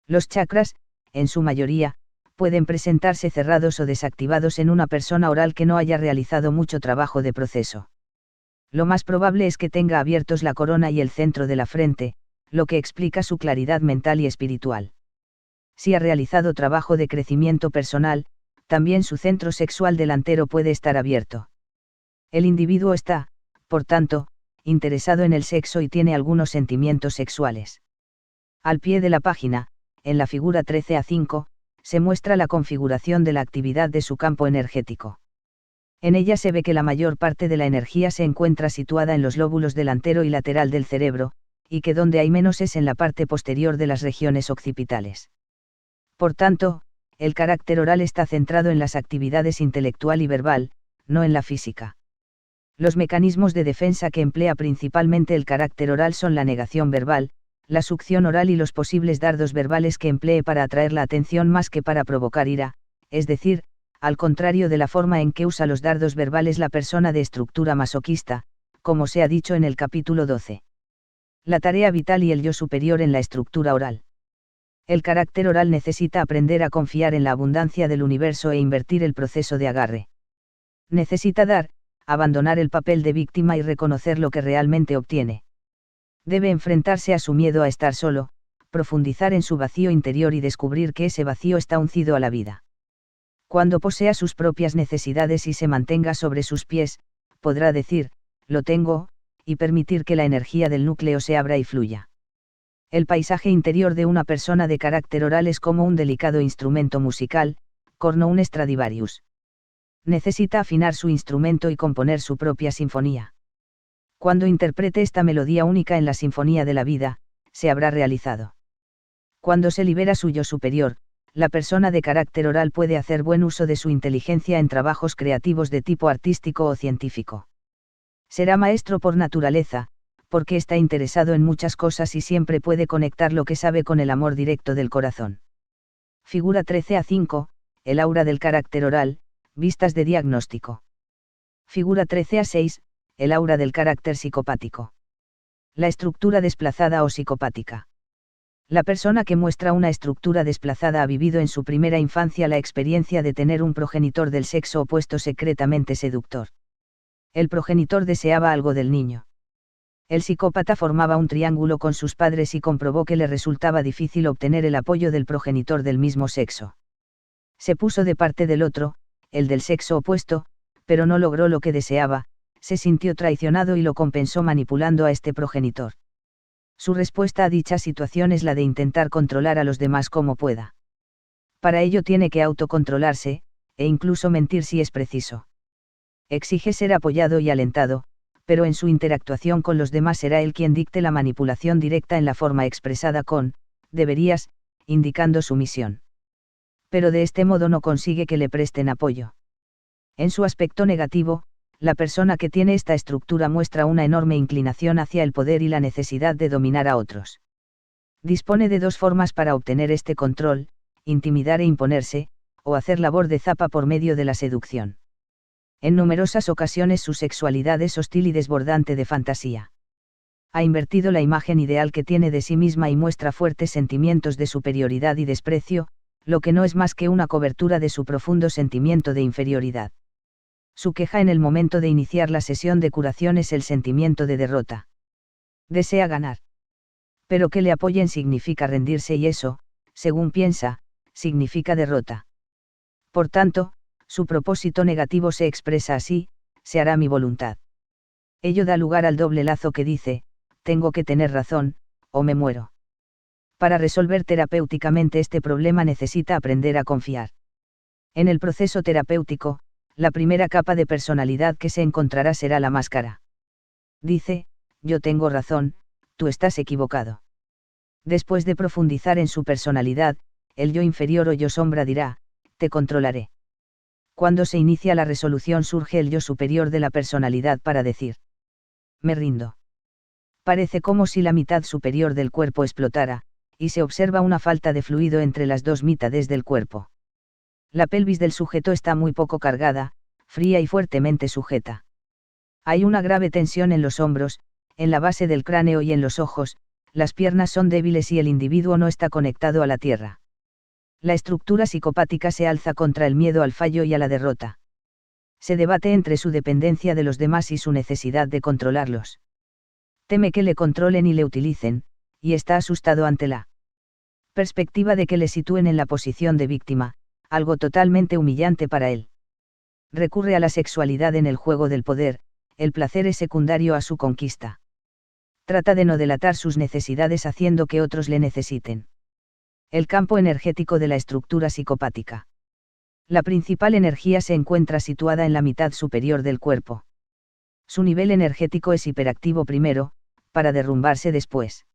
Los chakras, en su mayoría, pueden presentarse cerrados o desactivados en una persona oral que no haya realizado mucho trabajo de proceso. Lo más probable es que tenga abiertos la corona y el centro de la frente, lo que explica su claridad mental y espiritual. Si ha realizado trabajo de crecimiento personal, también su centro sexual delantero puede estar abierto. El individuo está, por tanto, interesado en el sexo y tiene algunos sentimientos sexuales. Al pie de la página, en la figura 13a5, se muestra la configuración de la actividad de su campo energético. En ella se ve que la mayor parte de la energía se encuentra situada en los lóbulos delantero y lateral del cerebro, y que donde hay menos es en la parte posterior de las regiones occipitales. Por tanto, el carácter oral está centrado en las actividades intelectual y verbal, no en la física. Los mecanismos de defensa que emplea principalmente el carácter oral son la negación verbal, la succión oral y los posibles dardos verbales que emplee para atraer la atención más que para provocar ira, es decir, al contrario de la forma en que usa los dardos verbales la persona de estructura masoquista, como se ha dicho en el capítulo 12. La tarea vital y el yo superior en la estructura oral. El carácter oral necesita aprender a confiar en la abundancia del universo e invertir el proceso de agarre. Necesita dar, abandonar el papel de víctima y reconocer lo que realmente obtiene. Debe enfrentarse a su miedo a estar solo, profundizar en su vacío interior y descubrir que ese vacío está uncido a la vida. Cuando posea sus propias necesidades y se mantenga sobre sus pies, podrá decir: lo tengo, y permitir que la energía del núcleo se abra y fluya. El paisaje interior de una persona de carácter oral es como un delicado instrumento musical, corno un Stradivarius. Necesita afinar su instrumento y componer su propia sinfonía. Cuando interprete esta melodía única en la sinfonía de la vida, se habrá realizado. Cuando se libera su yo superior, la persona de carácter oral puede hacer buen uso de su inteligencia en trabajos creativos de tipo artístico o científico. Será maestro por naturaleza, porque está interesado en muchas cosas y siempre puede conectar lo que sabe con el amor directo del corazón. Figura 13a5, el aura del carácter oral, vistas de diagnóstico. Figura 13a6, el aura del carácter psicopático. La estructura desplazada o psicopática. La persona que muestra una estructura desplazada ha vivido en su primera infancia la experiencia de tener un progenitor del sexo opuesto secretamente seductor. El progenitor deseaba algo del niño. El psicópata formaba un triángulo con sus padres y comprobó que le resultaba difícil obtener el apoyo del progenitor del mismo sexo. Se puso de parte del otro, el del sexo opuesto, pero no logró lo que deseaba, se sintió traicionado y lo compensó manipulando a este progenitor. Su respuesta a dicha situación es la de intentar controlar a los demás como pueda. Para ello tiene que autocontrolarse, e incluso mentir si es preciso. Exige ser apoyado y alentado, pero en su interactuación con los demás será él quien dicte la manipulación directa en la forma expresada con deberías, indicando sumisión. Pero de este modo no consigue que le presten apoyo. En su aspecto negativo, la persona que tiene esta estructura muestra una enorme inclinación hacia el poder y la necesidad de dominar a otros. Dispone de dos formas para obtener este control: intimidar e imponerse, o hacer labor de zapa por medio de la seducción. En numerosas ocasiones su sexualidad es hostil y desbordante de fantasía. Ha invertido la imagen ideal que tiene de sí misma y muestra fuertes sentimientos de superioridad y desprecio, lo que no es más que una cobertura de su profundo sentimiento de inferioridad. Su queja en el momento de iniciar la sesión de curación es el sentimiento de derrota. Desea ganar. Pero que le apoyen significa rendirse y eso, según piensa, significa derrota. Por tanto, su propósito negativo se expresa así: se hará mi voluntad. Ello da lugar al doble lazo que dice: tengo que tener razón, o me muero. Para resolver terapéuticamente este problema necesita aprender a confiar. En el proceso terapéutico, la primera capa de personalidad que se encontrará será la máscara. Dice: yo tengo razón, tú estás equivocado. Después de profundizar en su personalidad, el yo inferior o yo sombra dirá: te controlaré. Cuando se inicia la resolución surge el yo superior de la personalidad para decir: me rindo. Parece como si la mitad superior del cuerpo explotara, y se observa una falta de fluido entre las dos mitades del cuerpo. La pelvis del sujeto está muy poco cargada, fría y fuertemente sujeta. Hay una grave tensión en los hombros, en la base del cráneo y en los ojos, las piernas son débiles y el individuo no está conectado a la tierra. La estructura psicopática se alza contra el miedo al fallo y a la derrota. Se debate entre su dependencia de los demás y su necesidad de controlarlos. Teme que le controlen y le utilicen, y está asustado ante la perspectiva de que le sitúen en la posición de víctima, algo totalmente humillante para él. Recurre a la sexualidad en el juego del poder, el placer es secundario a su conquista. Trata de no delatar sus necesidades haciendo que otros le necesiten. El campo energético de la estructura psicopática. La principal energía se encuentra situada en la mitad superior del cuerpo. Su nivel energético es hiperactivo primero, para derrumbarse después.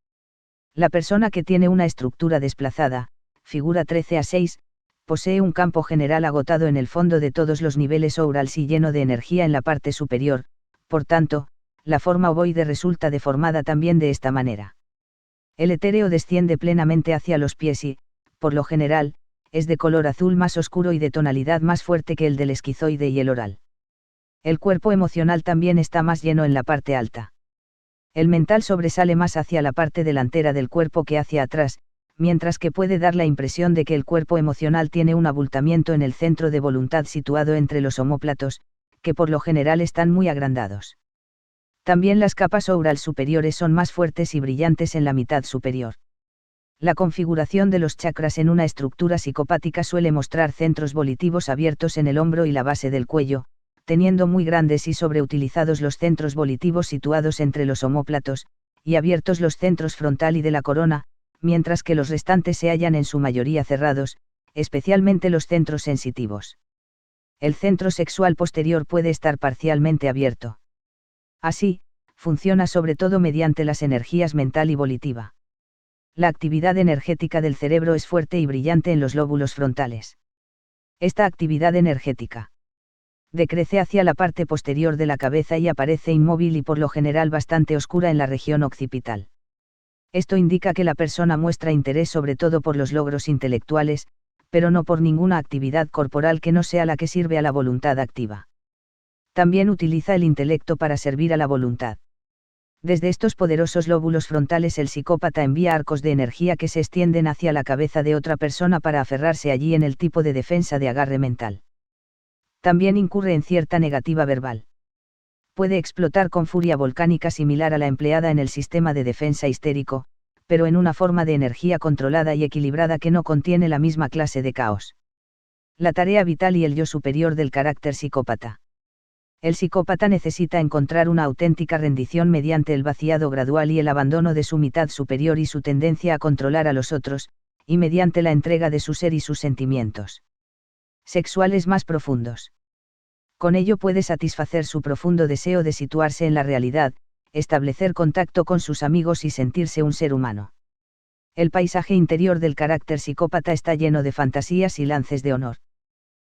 La persona que tiene una estructura desplazada, figura 13-6, posee un campo general agotado en el fondo de todos los niveles ourals y lleno de energía en la parte superior, por tanto, la forma ovoide resulta deformada también de esta manera. El etéreo desciende plenamente hacia los pies y, por lo general, es de color azul más oscuro y de tonalidad más fuerte que el del esquizoide y el oral. El cuerpo emocional también está más lleno en la parte alta. El mental sobresale más hacia la parte delantera del cuerpo que hacia atrás, mientras que puede dar la impresión de que el cuerpo emocional tiene un abultamiento en el centro de voluntad situado entre los omóplatos, que por lo general están muy agrandados. También las capas ourals superiores son más fuertes y brillantes en la mitad superior. La configuración de los chakras en una estructura psicopática suele mostrar centros volitivos abiertos en el hombro y la base del cuello, teniendo muy grandes y sobreutilizados los centros volitivos situados entre los omóplatos, y abiertos los centros frontal y de la corona, mientras que los restantes se hallan en su mayoría cerrados, especialmente los centros sensitivos. El centro sexual posterior puede estar parcialmente abierto. Así, funciona sobre todo mediante las energías mental y volitiva. La actividad energética del cerebro es fuerte y brillante en los lóbulos frontales. Esta actividad energética decrece hacia la parte posterior de la cabeza y aparece inmóvil y por lo general bastante oscura en la región occipital. Esto indica que la persona muestra interés sobre todo por los logros intelectuales, pero no por ninguna actividad corporal que no sea la que sirve a la voluntad activa. También utiliza el intelecto para servir a la voluntad. Desde estos poderosos lóbulos frontales el psicópata envía arcos de energía que se extienden hacia la cabeza de otra persona para aferrarse allí en el tipo de defensa de agarre mental. También incurre en cierta negativa verbal. Puede explotar con furia volcánica similar a la empleada en el sistema de defensa histérico, pero en una forma de energía controlada y equilibrada que no contiene la misma clase de caos. La tarea vital y el yo superior del carácter psicópata. El psicópata necesita encontrar una auténtica rendición mediante el vaciado gradual y el abandono de su mitad superior y su tendencia a controlar a los otros, y mediante la entrega de su ser y sus sentimientos sexuales más profundos. Con ello puede satisfacer su profundo deseo de situarse en la realidad, establecer contacto con sus amigos y sentirse un ser humano. El paisaje interior del carácter psicópata está lleno de fantasías y lances de honor.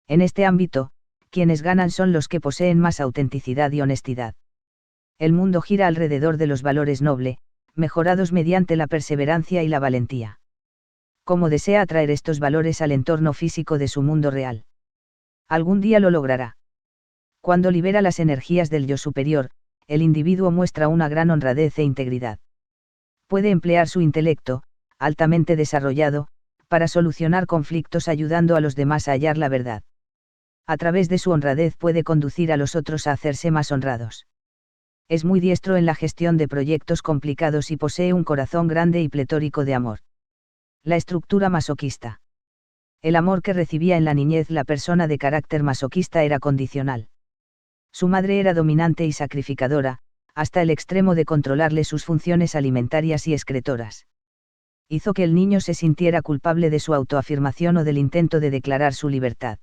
En este ámbito, Quienes ganan son los que poseen más autenticidad y honestidad. El mundo gira alrededor de los valores nobles, mejorados mediante la perseverancia y la valentía. ¿Cómo desea atraer estos valores al entorno físico de su mundo real? Algún día lo logrará. Cuando libera las energías del yo superior, el individuo muestra una gran honradez e integridad. Puede emplear su intelecto, altamente desarrollado, para solucionar conflictos ayudando a los demás a hallar la verdad. A través de su honradez puede conducir a los otros a hacerse más honrados. Es muy diestro en la gestión de proyectos complicados y posee un corazón grande y pletórico de amor. La estructura masoquista. El amor que recibía en la niñez la persona de carácter masoquista era condicional. Su madre era dominante y sacrificadora, hasta el extremo de controlarle sus funciones alimentarias y excretoras. Hizo que el niño se sintiera culpable de su autoafirmación o del intento de declarar su libertad.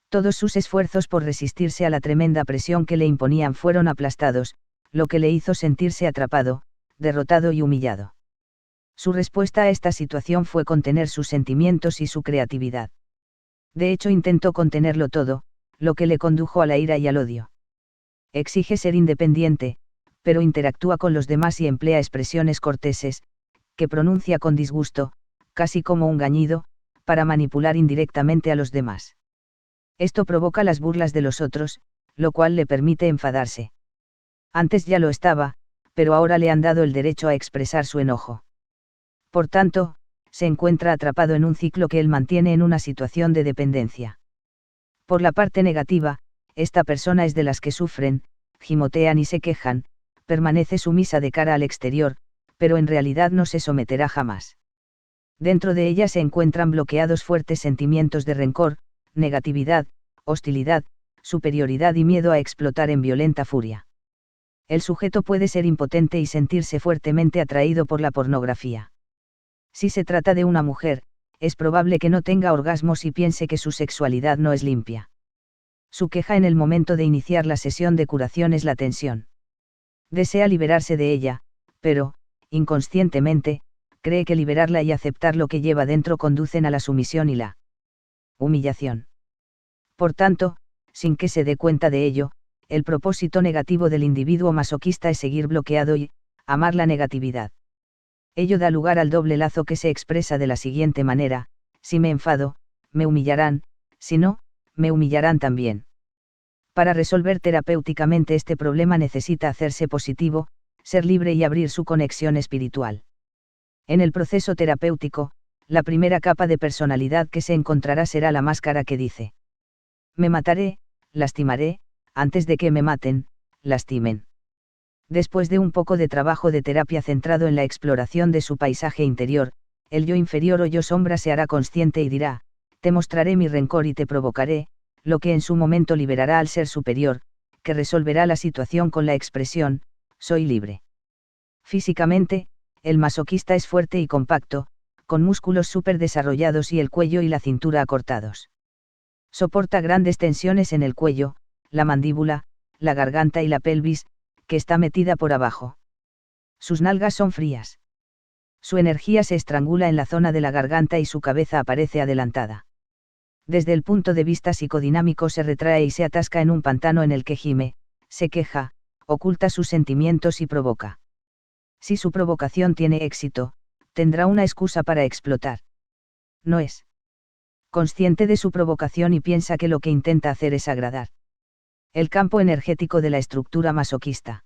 Todos sus esfuerzos por resistirse a la tremenda presión que le imponían fueron aplastados, lo que le hizo sentirse atrapado, derrotado y humillado. Su respuesta a esta situación fue contener sus sentimientos y su creatividad. De hecho, intentó contenerlo todo, lo que le condujo a la ira y al odio. Exige ser independiente, pero interactúa con los demás y emplea expresiones corteses, que pronuncia con disgusto, casi como un gañido, para manipular indirectamente a los demás. Esto provoca las burlas de los otros, lo cual le permite enfadarse. Antes ya lo estaba, pero ahora le han dado el derecho a expresar su enojo. Por tanto, se encuentra atrapado en un ciclo que él mantiene en una situación de dependencia. Por la parte negativa, esta persona es de las que sufren, gimotean y se quejan, permanece sumisa de cara al exterior, pero en realidad no se someterá jamás. Dentro de ella se encuentran bloqueados fuertes sentimientos de rencor, negatividad, hostilidad, superioridad y miedo a explotar en violenta furia. El sujeto puede ser impotente y sentirse fuertemente atraído por la pornografía. Si se trata de una mujer, es probable que no tenga orgasmos y piense que su sexualidad no es limpia. Su queja en el momento de iniciar la sesión de curación es la tensión. Desea liberarse de ella, pero, inconscientemente, cree que liberarla y aceptar lo que lleva dentro conducen a la sumisión y la humillación. Por tanto, sin que se dé cuenta de ello, el propósito negativo del individuo masoquista es seguir bloqueado y amar la negatividad. Ello da lugar al doble lazo que se expresa de la siguiente manera: si me enfado, me humillarán, si no, me humillarán también. Para resolver terapéuticamente este problema necesita hacerse positivo, ser libre y abrir su conexión espiritual. En el proceso terapéutico, la primera capa de personalidad que se encontrará será la máscara que dice: me mataré, lastimaré, antes de que me maten, lastimen. Después de un poco de trabajo de terapia centrado en la exploración de su paisaje interior, el yo inferior o yo sombra se hará consciente y dirá: te mostraré mi rencor y te provocaré, lo que en su momento liberará al ser superior, que resolverá la situación con la expresión: soy libre. Físicamente, el masoquista es fuerte y compacto, con músculos súper desarrollados y el cuello y la cintura acortados. Soporta grandes tensiones en el cuello, la mandíbula, la garganta y la pelvis, que está metida por abajo. Sus nalgas son frías. Su energía se estrangula en la zona de la garganta y su cabeza aparece adelantada. Desde el punto de vista psicodinámico se retrae y se atasca en un pantano en el que gime, se queja, oculta sus sentimientos y provoca. Si su provocación tiene éxito, tendrá una excusa para explotar. No es consciente de su provocación y piensa que lo que intenta hacer es agradar. El campo energético de la estructura masoquista.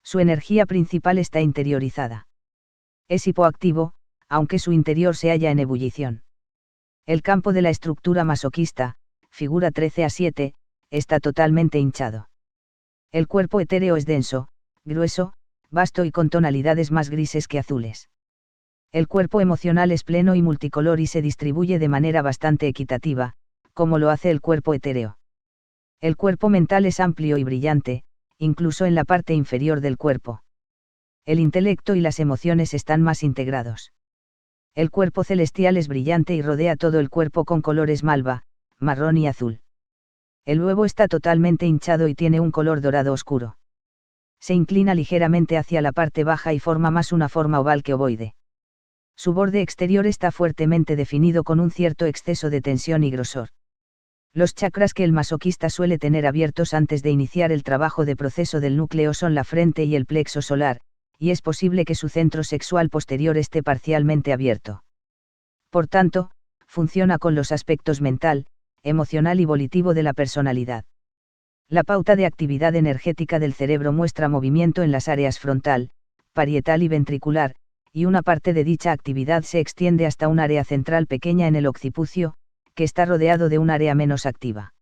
Su energía principal está interiorizada. Es hipoactivo, aunque su interior se halla en ebullición. El campo de la estructura masoquista, figura 13-7, está totalmente hinchado. El cuerpo etéreo es denso, grueso, vasto y con tonalidades más grises que azules. El cuerpo emocional es pleno y multicolor y se distribuye de manera bastante equitativa, como lo hace el cuerpo etéreo. El cuerpo mental es amplio y brillante, incluso en la parte inferior del cuerpo. El intelecto y las emociones están más integrados. El cuerpo celestial es brillante y rodea todo el cuerpo con colores malva, marrón y azul. El huevo está totalmente hinchado y tiene un color dorado oscuro. Se inclina ligeramente hacia la parte baja y forma más una forma oval que ovoide. Su borde exterior está fuertemente definido con un cierto exceso de tensión y grosor. Los chakras que el masoquista suele tener abiertos antes de iniciar el trabajo de proceso del núcleo son la frente y el plexo solar, y es posible que su centro sexual posterior esté parcialmente abierto. Por tanto, funciona con los aspectos mental, emocional y volitivo de la personalidad. La pauta de actividad energética del cerebro muestra movimiento en las áreas frontal, parietal y ventricular, y una parte de dicha actividad se extiende hasta un área central pequeña en el occipucio, que está rodeado de un área menos activa.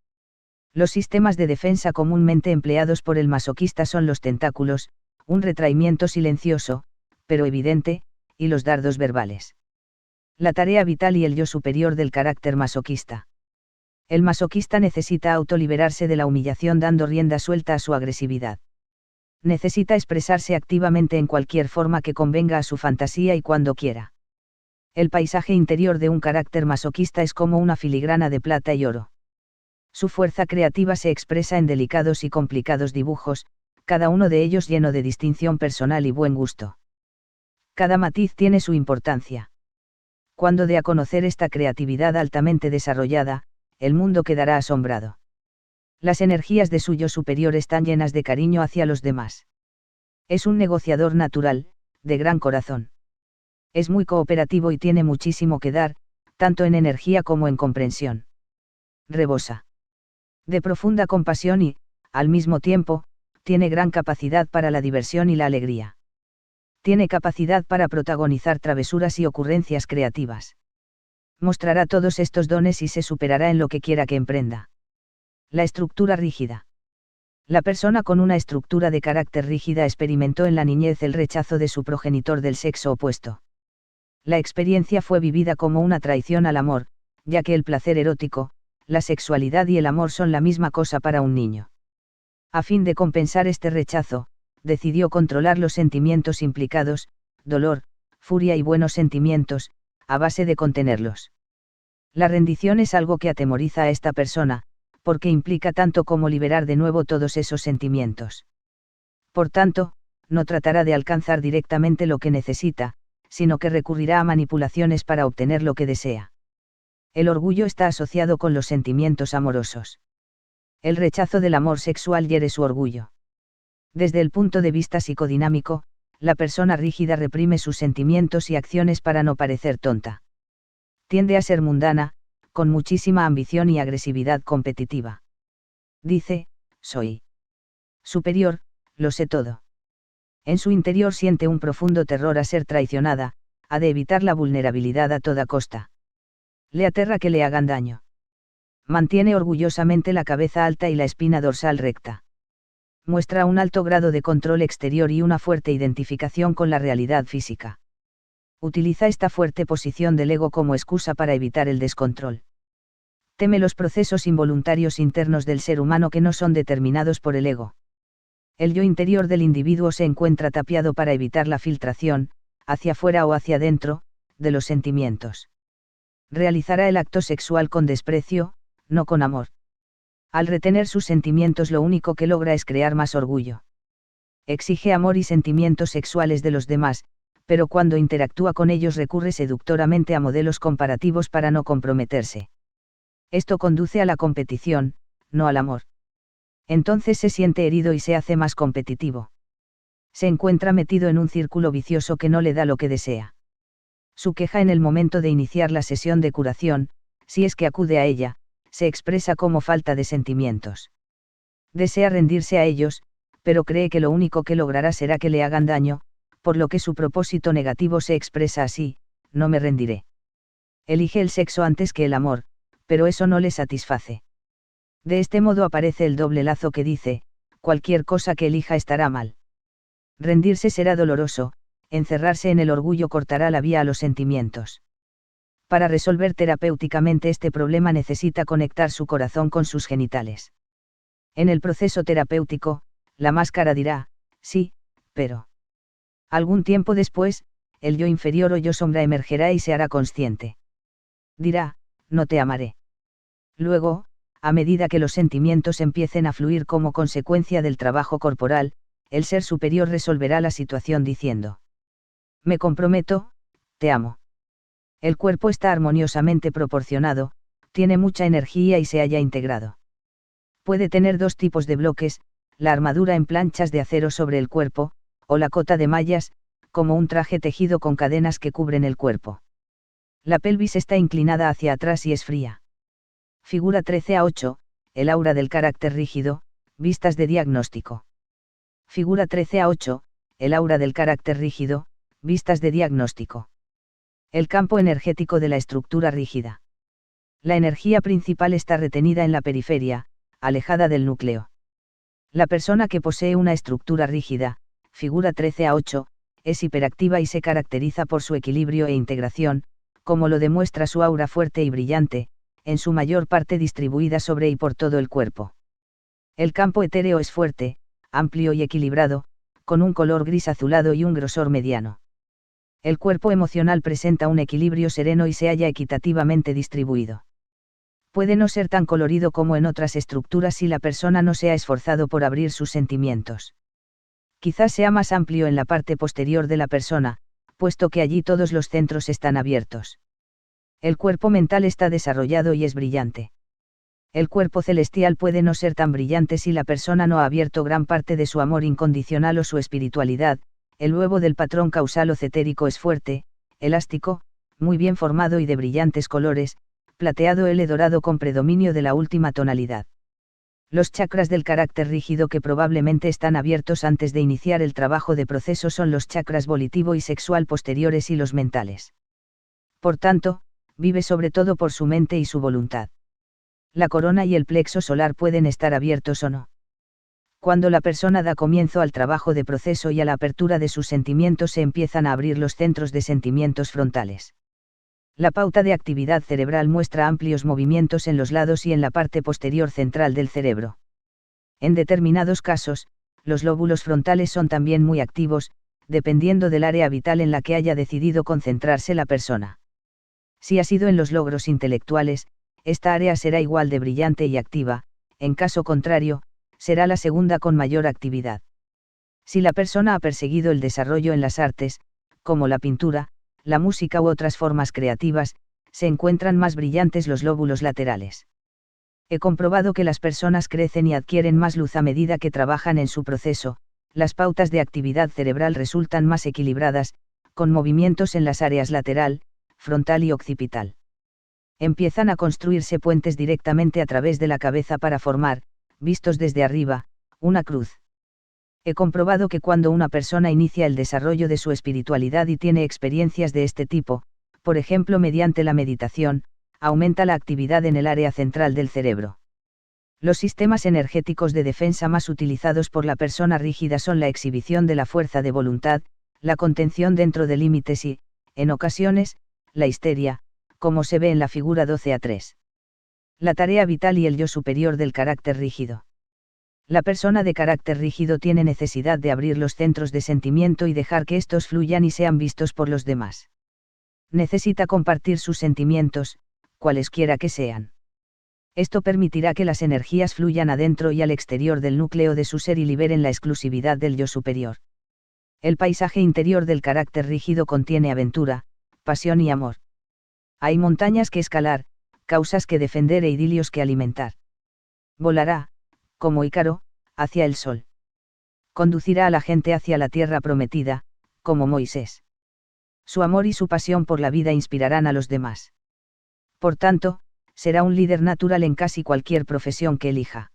Los sistemas de defensa comúnmente empleados por el masoquista son los tentáculos, un retraimiento silencioso, pero evidente, y los dardos verbales. La tarea vital y el yo superior del carácter masoquista. El masoquista necesita autoliberarse de la humillación dando rienda suelta a su agresividad. Necesita expresarse activamente en cualquier forma que convenga a su fantasía y cuando quiera. El paisaje interior de un carácter masoquista es como una filigrana de plata y oro. Su fuerza creativa se expresa en delicados y complicados dibujos, cada uno de ellos lleno de distinción personal y buen gusto. Cada matiz tiene su importancia. Cuando dé a conocer esta creatividad altamente desarrollada, el mundo quedará asombrado. Las energías de su yo superior están llenas de cariño hacia los demás. Es un negociador natural, de gran corazón. Es muy cooperativo y tiene muchísimo que dar, tanto en energía como en comprensión. Rebosa de profunda compasión y, al mismo tiempo, tiene gran capacidad para la diversión y la alegría. Tiene capacidad para protagonizar travesuras y ocurrencias creativas. Mostrará todos estos dones y se superará en lo que quiera que emprenda. La estructura rígida. La persona con una estructura de carácter rígida experimentó en la niñez el rechazo de su progenitor del sexo opuesto. La experiencia fue vivida como una traición al amor, ya que el placer erótico, la sexualidad y el amor son la misma cosa para un niño. A fin de compensar este rechazo, decidió controlar los sentimientos implicados, dolor, furia y buenos sentimientos, a base de contenerlos. La rendición es algo que atemoriza a esta persona, porque implica tanto como liberar de nuevo todos esos sentimientos. Por tanto, no tratará de alcanzar directamente lo que necesita, sino que recurrirá a manipulaciones para obtener lo que desea. El orgullo está asociado con los sentimientos amorosos. El rechazo del amor sexual hiere su orgullo. Desde el punto de vista psicodinámico, la persona rígida reprime sus sentimientos y acciones para no parecer tonta. Tiende a ser mundana, con muchísima ambición y agresividad competitiva. Dice, soy superior, lo sé todo. En su interior siente un profundo terror a ser traicionada, ha de evitar la vulnerabilidad a toda costa. Le aterra que le hagan daño. Mantiene orgullosamente la cabeza alta y la espina dorsal recta. Muestra un alto grado de control exterior y una fuerte identificación con la realidad física. Utiliza esta fuerte posición del ego como excusa para evitar el descontrol. Teme los procesos involuntarios internos del ser humano que no son determinados por el ego. El yo interior del individuo se encuentra tapiado para evitar la filtración, hacia afuera o hacia adentro, de los sentimientos. Realizará el acto sexual con desprecio, no con amor. Al retener sus sentimientos lo único que logra es crear más orgullo. Exige amor y sentimientos sexuales de los demás, pero cuando interactúa con ellos recurre seductoramente a modelos comparativos para no comprometerse. Esto conduce a la competición, no al amor. Entonces se siente herido y se hace más competitivo. Se encuentra metido en un círculo vicioso que no le da lo que desea. Su queja en el momento de iniciar la sesión de curación, si es que acude a ella, se expresa como falta de sentimientos. Desea rendirse a ellos, pero cree que lo único que logrará será que le hagan daño, por lo que su propósito negativo se expresa así: no me rendiré. Elige el sexo antes que el amor, pero eso no le satisface. De este modo aparece el doble lazo que dice, cualquier cosa que elija estará mal. Rendirse será doloroso, encerrarse en el orgullo cortará la vía a los sentimientos. Para resolver terapéuticamente este problema necesita conectar su corazón con sus genitales. En el proceso terapéutico, la máscara dirá, sí, pero. Algún tiempo después, el yo inferior o yo sombra emergerá y se hará consciente. Dirá, no te amaré. Luego, a medida que los sentimientos empiecen a fluir como consecuencia del trabajo corporal, el ser superior resolverá la situación diciendo: me comprometo, te amo. El cuerpo está armoniosamente proporcionado, Tiene mucha energía y se halla integrado. Puede tener dos tipos de bloques, la armadura en planchas de acero sobre el cuerpo, o la cota de mallas, como un traje tejido con cadenas que cubren el cuerpo. La pelvis está inclinada hacia atrás y es fría. Figura 13A8, el aura del carácter rígido, vistas de diagnóstico. Figura 13A8, el aura del carácter rígido, vistas de diagnóstico. El campo energético de la estructura rígida. La energía principal está retenida en la periferia, alejada del núcleo. La persona que posee una estructura rígida, figura 13A8, es hiperactiva y se caracteriza por su equilibrio e integración, como lo demuestra su aura fuerte y brillante, en su mayor parte distribuida sobre y por todo el cuerpo. El campo etéreo es fuerte, amplio y equilibrado, con un color gris azulado y un grosor mediano. El cuerpo emocional presenta un equilibrio sereno y se halla equitativamente distribuido. Puede no ser tan colorido como en otras estructuras si la persona no se ha esforzado por abrir sus sentimientos. Quizás sea más amplio en la parte posterior de la persona, puesto que allí todos los centros están abiertos. El cuerpo mental está desarrollado y es brillante. El cuerpo celestial puede no ser tan brillante si la persona no ha abierto gran parte de su amor incondicional o su espiritualidad. El huevo del patrón causal o cetérico es fuerte, elástico, muy bien formado y de brillantes colores, plateado L dorado con predominio de la última tonalidad. Los chakras del carácter rígido que probablemente están abiertos antes de iniciar el trabajo de proceso son los chakras volitivo y sexual posteriores y los mentales. Por tanto, vive sobre todo por su mente y su voluntad. La corona y el plexo solar pueden estar abiertos o no. Cuando la persona da comienzo al trabajo de proceso y a la apertura de sus sentimientos se empiezan a abrir los centros de sentimientos frontales. La pauta de actividad cerebral muestra amplios movimientos en los lados y en la parte posterior central del cerebro. En determinados casos, los lóbulos frontales son también muy activos, dependiendo del área vital en la que haya decidido concentrarse la persona. Si ha sido en los logros intelectuales, esta área será igual de brillante y activa, en caso contrario, será la segunda con mayor actividad. Si la persona ha perseguido el desarrollo en las artes, como la pintura, la música u otras formas creativas, se encuentran más brillantes los lóbulos laterales. He comprobado que las personas crecen y adquieren más luz a medida que trabajan en su proceso, las pautas de actividad cerebral resultan más equilibradas, con movimientos en las áreas lateral, frontal y occipital. Empiezan a construirse puentes directamente a través de la cabeza para formar, vistos desde arriba, una cruz. He comprobado que cuando una persona inicia el desarrollo de su espiritualidad y tiene experiencias de este tipo, por ejemplo mediante la meditación, aumenta la actividad en el área central del cerebro. Los sistemas energéticos de defensa más utilizados por la persona rígida son la exhibición de la fuerza de voluntad, la contención dentro de límites y, en ocasiones, la histeria, como se ve en la figura 12A3. La tarea vital y el yo superior del carácter rígido. La persona de carácter rígido tiene necesidad de abrir los centros de sentimiento y dejar que estos fluyan y sean vistos por los demás. Necesita compartir sus sentimientos, cualesquiera que sean. Esto permitirá que las energías fluyan adentro y al exterior del núcleo de su ser y liberen la exclusividad del yo superior. El paisaje interior del carácter rígido contiene aventura, pasión y amor. Hay montañas que escalar, causas que defender e idilios que alimentar. Volará, como Ícaro, hacia el sol. Conducirá a la gente hacia la tierra prometida, como Moisés. Su amor y su pasión por la vida inspirarán a los demás. Por tanto, será un líder natural en casi cualquier profesión que elija.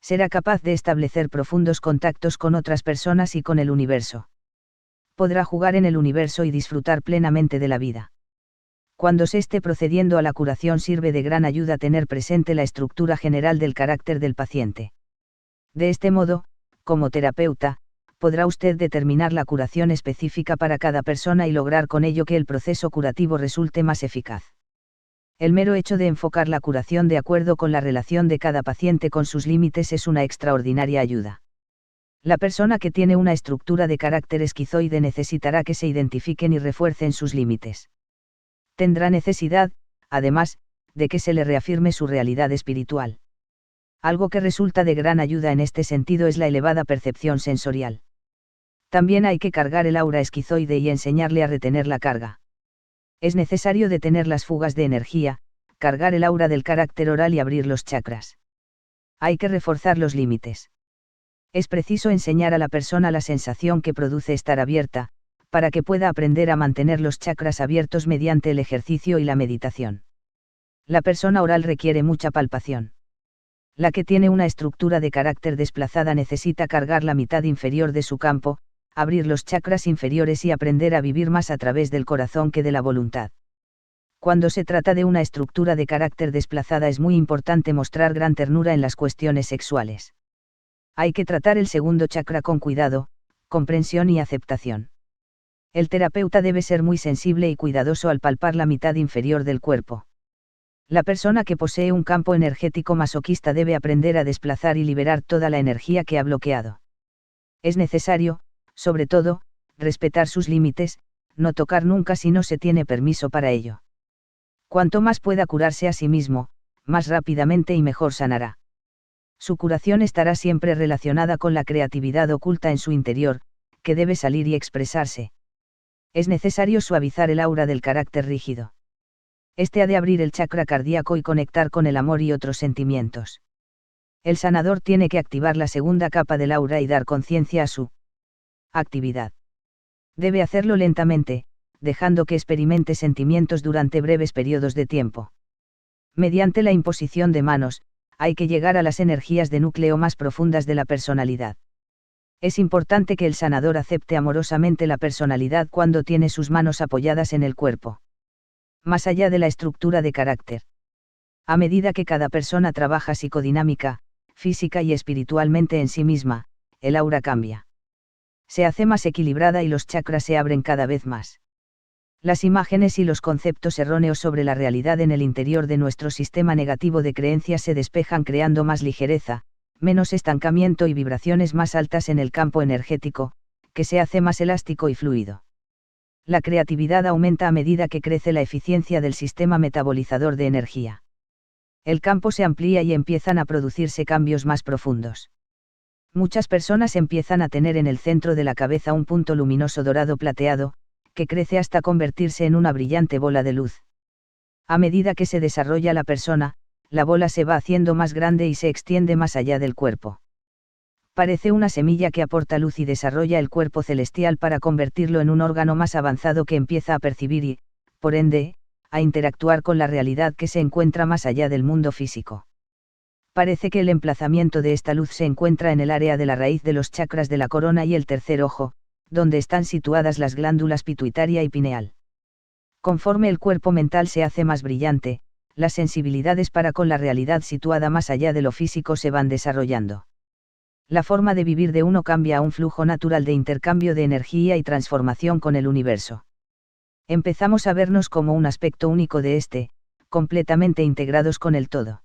Será capaz de establecer profundos contactos con otras personas y con el universo. Podrá jugar en el universo y disfrutar plenamente de la vida. Cuando se esté procediendo a la curación sirve de gran ayuda tener presente la estructura general del carácter del paciente. De este modo, como terapeuta, podrá usted determinar la curación específica para cada persona y lograr con ello que el proceso curativo resulte más eficaz. El mero hecho de enfocar la curación de acuerdo con la relación de cada paciente con sus límites es una extraordinaria ayuda. La persona que tiene una estructura de carácter esquizoide necesitará que se identifiquen y refuercen sus límites. Tendrá necesidad, además, de que se le reafirme su realidad espiritual. Algo que resulta de gran ayuda en este sentido es la elevada percepción sensorial. También hay que cargar el aura esquizoide y enseñarle a retener la carga. Es necesario detener las fugas de energía, cargar el aura del carácter oral y abrir los chakras. Hay que reforzar los límites. Es preciso enseñar a la persona la sensación que produce estar abierta, para que pueda aprender a mantener los chakras abiertos mediante el ejercicio y la meditación. La persona oral requiere mucha palpación. La que tiene una estructura de carácter desplazada necesita cargar la mitad inferior de su campo, abrir los chakras inferiores y aprender a vivir más a través del corazón que de la voluntad. Cuando se trata de una estructura de carácter desplazada es muy importante mostrar gran ternura en las cuestiones sexuales. Hay que tratar el segundo chakra con cuidado, comprensión y aceptación. El terapeuta debe ser muy sensible y cuidadoso al palpar la mitad inferior del cuerpo. La persona que posee un campo energético masoquista debe aprender a desplazar y liberar toda la energía que ha bloqueado. Es necesario, sobre todo, respetar sus límites, no tocar nunca si no se tiene permiso para ello. Cuanto más pueda curarse a sí mismo, más rápidamente y mejor sanará. Su curación estará siempre relacionada con la creatividad oculta en su interior, que debe salir y expresarse. Es necesario suavizar el aura del carácter rígido. Este ha de abrir el chakra cardíaco y conectar con el amor y otros sentimientos. El sanador tiene que activar la segunda capa del aura y dar conciencia a su actividad. Debe hacerlo lentamente, dejando que experimente sentimientos durante breves periodos de tiempo. Mediante la imposición de manos, hay que llegar a las energías de núcleo más profundas de la personalidad. Es importante que el sanador acepte amorosamente la personalidad cuando tiene sus manos apoyadas en el cuerpo. Más allá de la estructura de carácter. A medida que cada persona trabaja psicodinámica, física y espiritualmente en sí misma, el aura cambia. Se hace más equilibrada y los chakras se abren cada vez más. Las imágenes y los conceptos erróneos sobre la realidad en el interior de nuestro sistema negativo de creencias se despejan creando más ligereza, menos estancamiento y vibraciones más altas en el campo energético, que se hace más elástico y fluido. La creatividad aumenta a medida que crece la eficiencia del sistema metabolizador de energía. El campo se amplía y empiezan a producirse cambios más profundos. Muchas personas empiezan a tener en el centro de la cabeza un punto luminoso dorado plateado, que crece hasta convertirse en una brillante bola de luz. A medida que se desarrolla la persona, la bola se va haciendo más grande y se extiende más allá del cuerpo. Parece una semilla que aporta luz y desarrolla el cuerpo celestial para convertirlo en un órgano más avanzado que empieza a percibir y, por ende, a interactuar con la realidad que se encuentra más allá del mundo físico. Parece que el emplazamiento de esta luz se encuentra en el área de la raíz de los chakras de la corona y el tercer ojo, donde están situadas las glándulas pituitaria y pineal. Conforme el cuerpo mental se hace más brillante, las sensibilidades para con la realidad situada más allá de lo físico se van desarrollando. La forma de vivir de uno cambia a un flujo natural de intercambio de energía y transformación con el universo. Empezamos a vernos como un aspecto único de este, completamente integrados con el todo.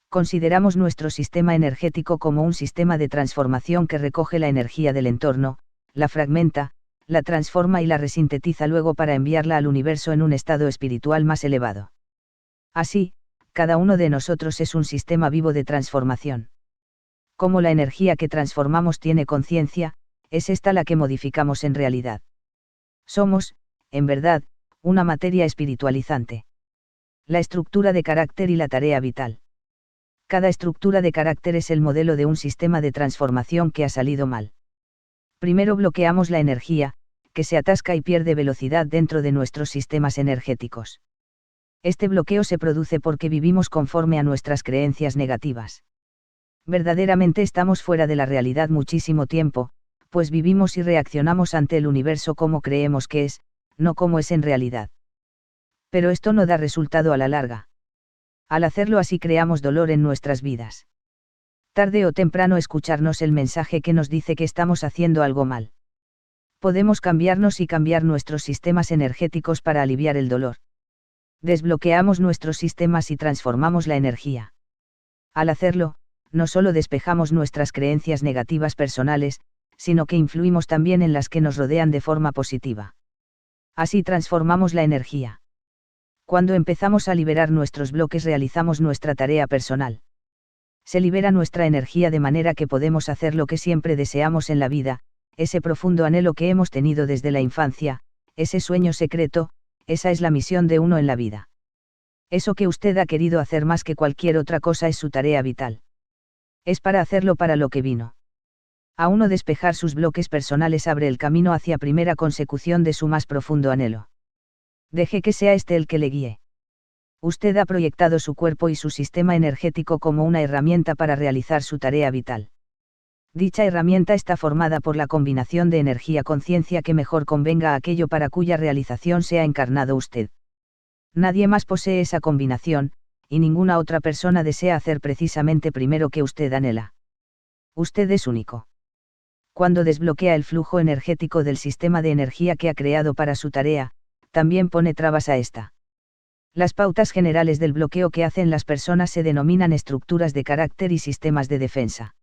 Consideramos nuestro sistema energético como un sistema de transformación que recoge la energía del entorno, la fragmenta, la transforma y la resintetiza luego para enviarla al universo en un estado espiritual más elevado. Así, cada uno de nosotros es un sistema vivo de transformación. Como la energía que transformamos tiene conciencia, es esta la que modificamos en realidad. Somos, en verdad, una materia espiritualizante. La estructura de carácter y la tarea vital. Cada estructura de carácter es el modelo de un sistema de transformación que ha salido mal. Primero bloqueamos la energía, que se atasca y pierde velocidad dentro de nuestros sistemas energéticos. Este bloqueo se produce porque vivimos conforme a nuestras creencias negativas. Verdaderamente estamos fuera de la realidad muchísimo tiempo, pues vivimos y reaccionamos ante el universo como creemos que es, no como es en realidad. Pero esto no da resultado a la larga. Al hacerlo así creamos dolor en nuestras vidas. Tarde o temprano escucharnos el mensaje que nos dice que estamos haciendo algo mal. Podemos cambiarnos y cambiar nuestros sistemas energéticos para aliviar el dolor. Desbloqueamos nuestros sistemas y transformamos la energía. Al hacerlo, no solo despejamos nuestras creencias negativas personales, sino que influimos también en las que nos rodean de forma positiva. Así transformamos la energía. Cuando empezamos a liberar nuestros bloques realizamos nuestra tarea personal. Se libera nuestra energía de manera que podemos hacer lo que siempre deseamos en la vida, ese profundo anhelo que hemos tenido desde la infancia, ese sueño secreto, esa es la misión de uno en la vida. Eso que usted ha querido hacer más que cualquier otra cosa es su tarea vital. Es para hacerlo para lo que vino. A uno despejar sus bloques personales abre el camino hacia primera consecución de su más profundo anhelo. Deje que sea este el que le guíe. Usted ha proyectado su cuerpo y su sistema energético como una herramienta para realizar su tarea vital. Dicha herramienta está formada por la combinación de energía-conciencia que mejor convenga a aquello para cuya realización sea encarnado usted. Nadie más posee esa combinación, y ninguna otra persona desea hacer precisamente primero que usted anhela. Usted es único. Cuando desbloquea el flujo energético del sistema de energía que ha creado para su tarea, también pone trabas a esta. Las pautas generales del bloqueo que hacen las personas se denominan estructuras de carácter y sistemas de defensa.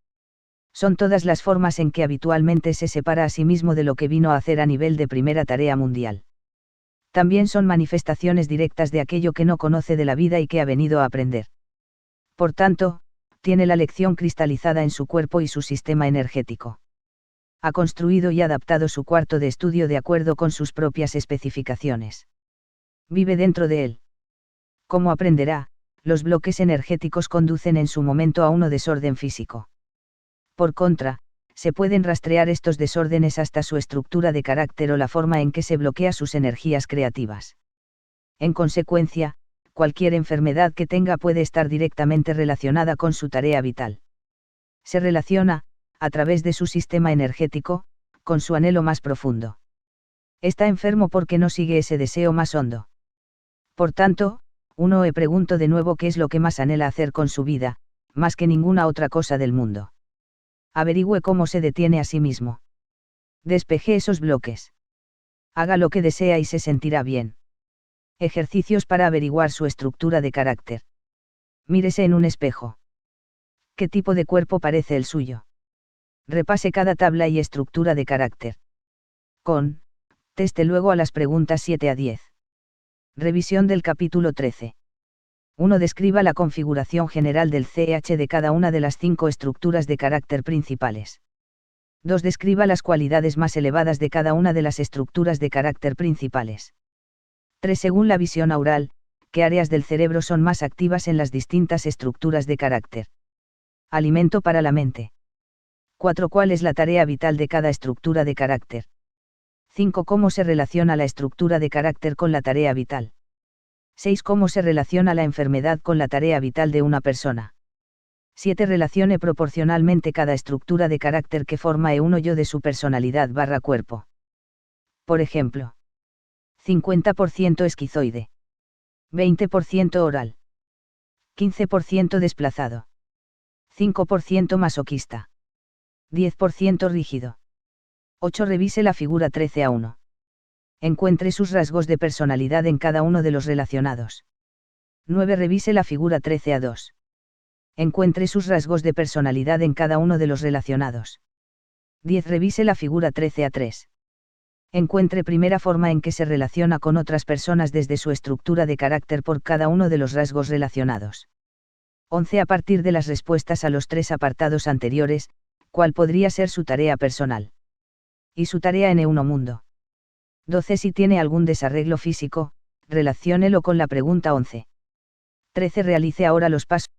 Son todas las formas en que habitualmente se separa a sí mismo de lo que vino a hacer a nivel de primera tarea mundial. También son manifestaciones directas de aquello que no conoce de la vida y que ha venido a aprender. Por tanto, tiene la lección cristalizada en su cuerpo y su sistema energético. Ha construido y adaptado su cuarto de estudio de acuerdo con sus propias especificaciones. Vive dentro de él. Como aprenderá, los bloques energéticos conducen en su momento a un desorden físico. Por contra, se pueden rastrear estos desórdenes hasta su estructura de carácter o la forma en que se bloquea sus energías creativas. En consecuencia, cualquier enfermedad que tenga puede estar directamente relacionada con su tarea vital. Se relaciona, a través de su sistema energético, con su anhelo más profundo. Está enfermo porque no sigue ese deseo más hondo. Por tanto, pregunto de nuevo qué es lo que más anhela hacer con su vida, más que ninguna otra cosa del mundo. Averigüe cómo se detiene a sí mismo. Despeje esos bloques. Haga lo que desea y se sentirá bien. Ejercicios para averiguar su estructura de carácter. Mírese en un espejo. ¿Qué tipo de cuerpo parece el suyo? Repase cada tabla y estructura de carácter. Teste luego a las preguntas 7 a 10. Revisión del capítulo 13. 1. Describa la configuración general del CH de cada una de las 5 estructuras de carácter principales. 2. Describa las cualidades más elevadas de cada una de las estructuras de carácter principales. 3. Según la visión aural, ¿qué áreas del cerebro son más activas en las distintas estructuras de carácter? Alimento para la mente. 4. ¿Cuál es la tarea vital de cada estructura de carácter? 5. ¿Cómo se relaciona la estructura de carácter con la tarea vital? 6. ¿Cómo se relaciona la enfermedad con la tarea vital de una persona? 7. Relacione proporcionalmente cada estructura de carácter que forma uno yo de su personalidad / cuerpo. Por ejemplo, 50% esquizoide, 20% oral, 15% desplazado, 5% masoquista, 10% rígido. 8. Revise la figura 13a1. Encuentre sus rasgos de personalidad en cada uno de los relacionados. 9. Revise la figura 13a2. Encuentre sus rasgos de personalidad en cada uno de los relacionados. 10. Revise la figura 13a3. Encuentre primera forma en que se relaciona con otras personas desde su estructura de carácter por cada uno de los rasgos relacionados. 11. A partir de las respuestas a los 3 apartados anteriores, ¿cuál podría ser su tarea personal? Y su tarea en uno mundo. 12. Si tiene algún desarreglo físico, relaciónelo con la pregunta 11. 13. Realice ahora los pasos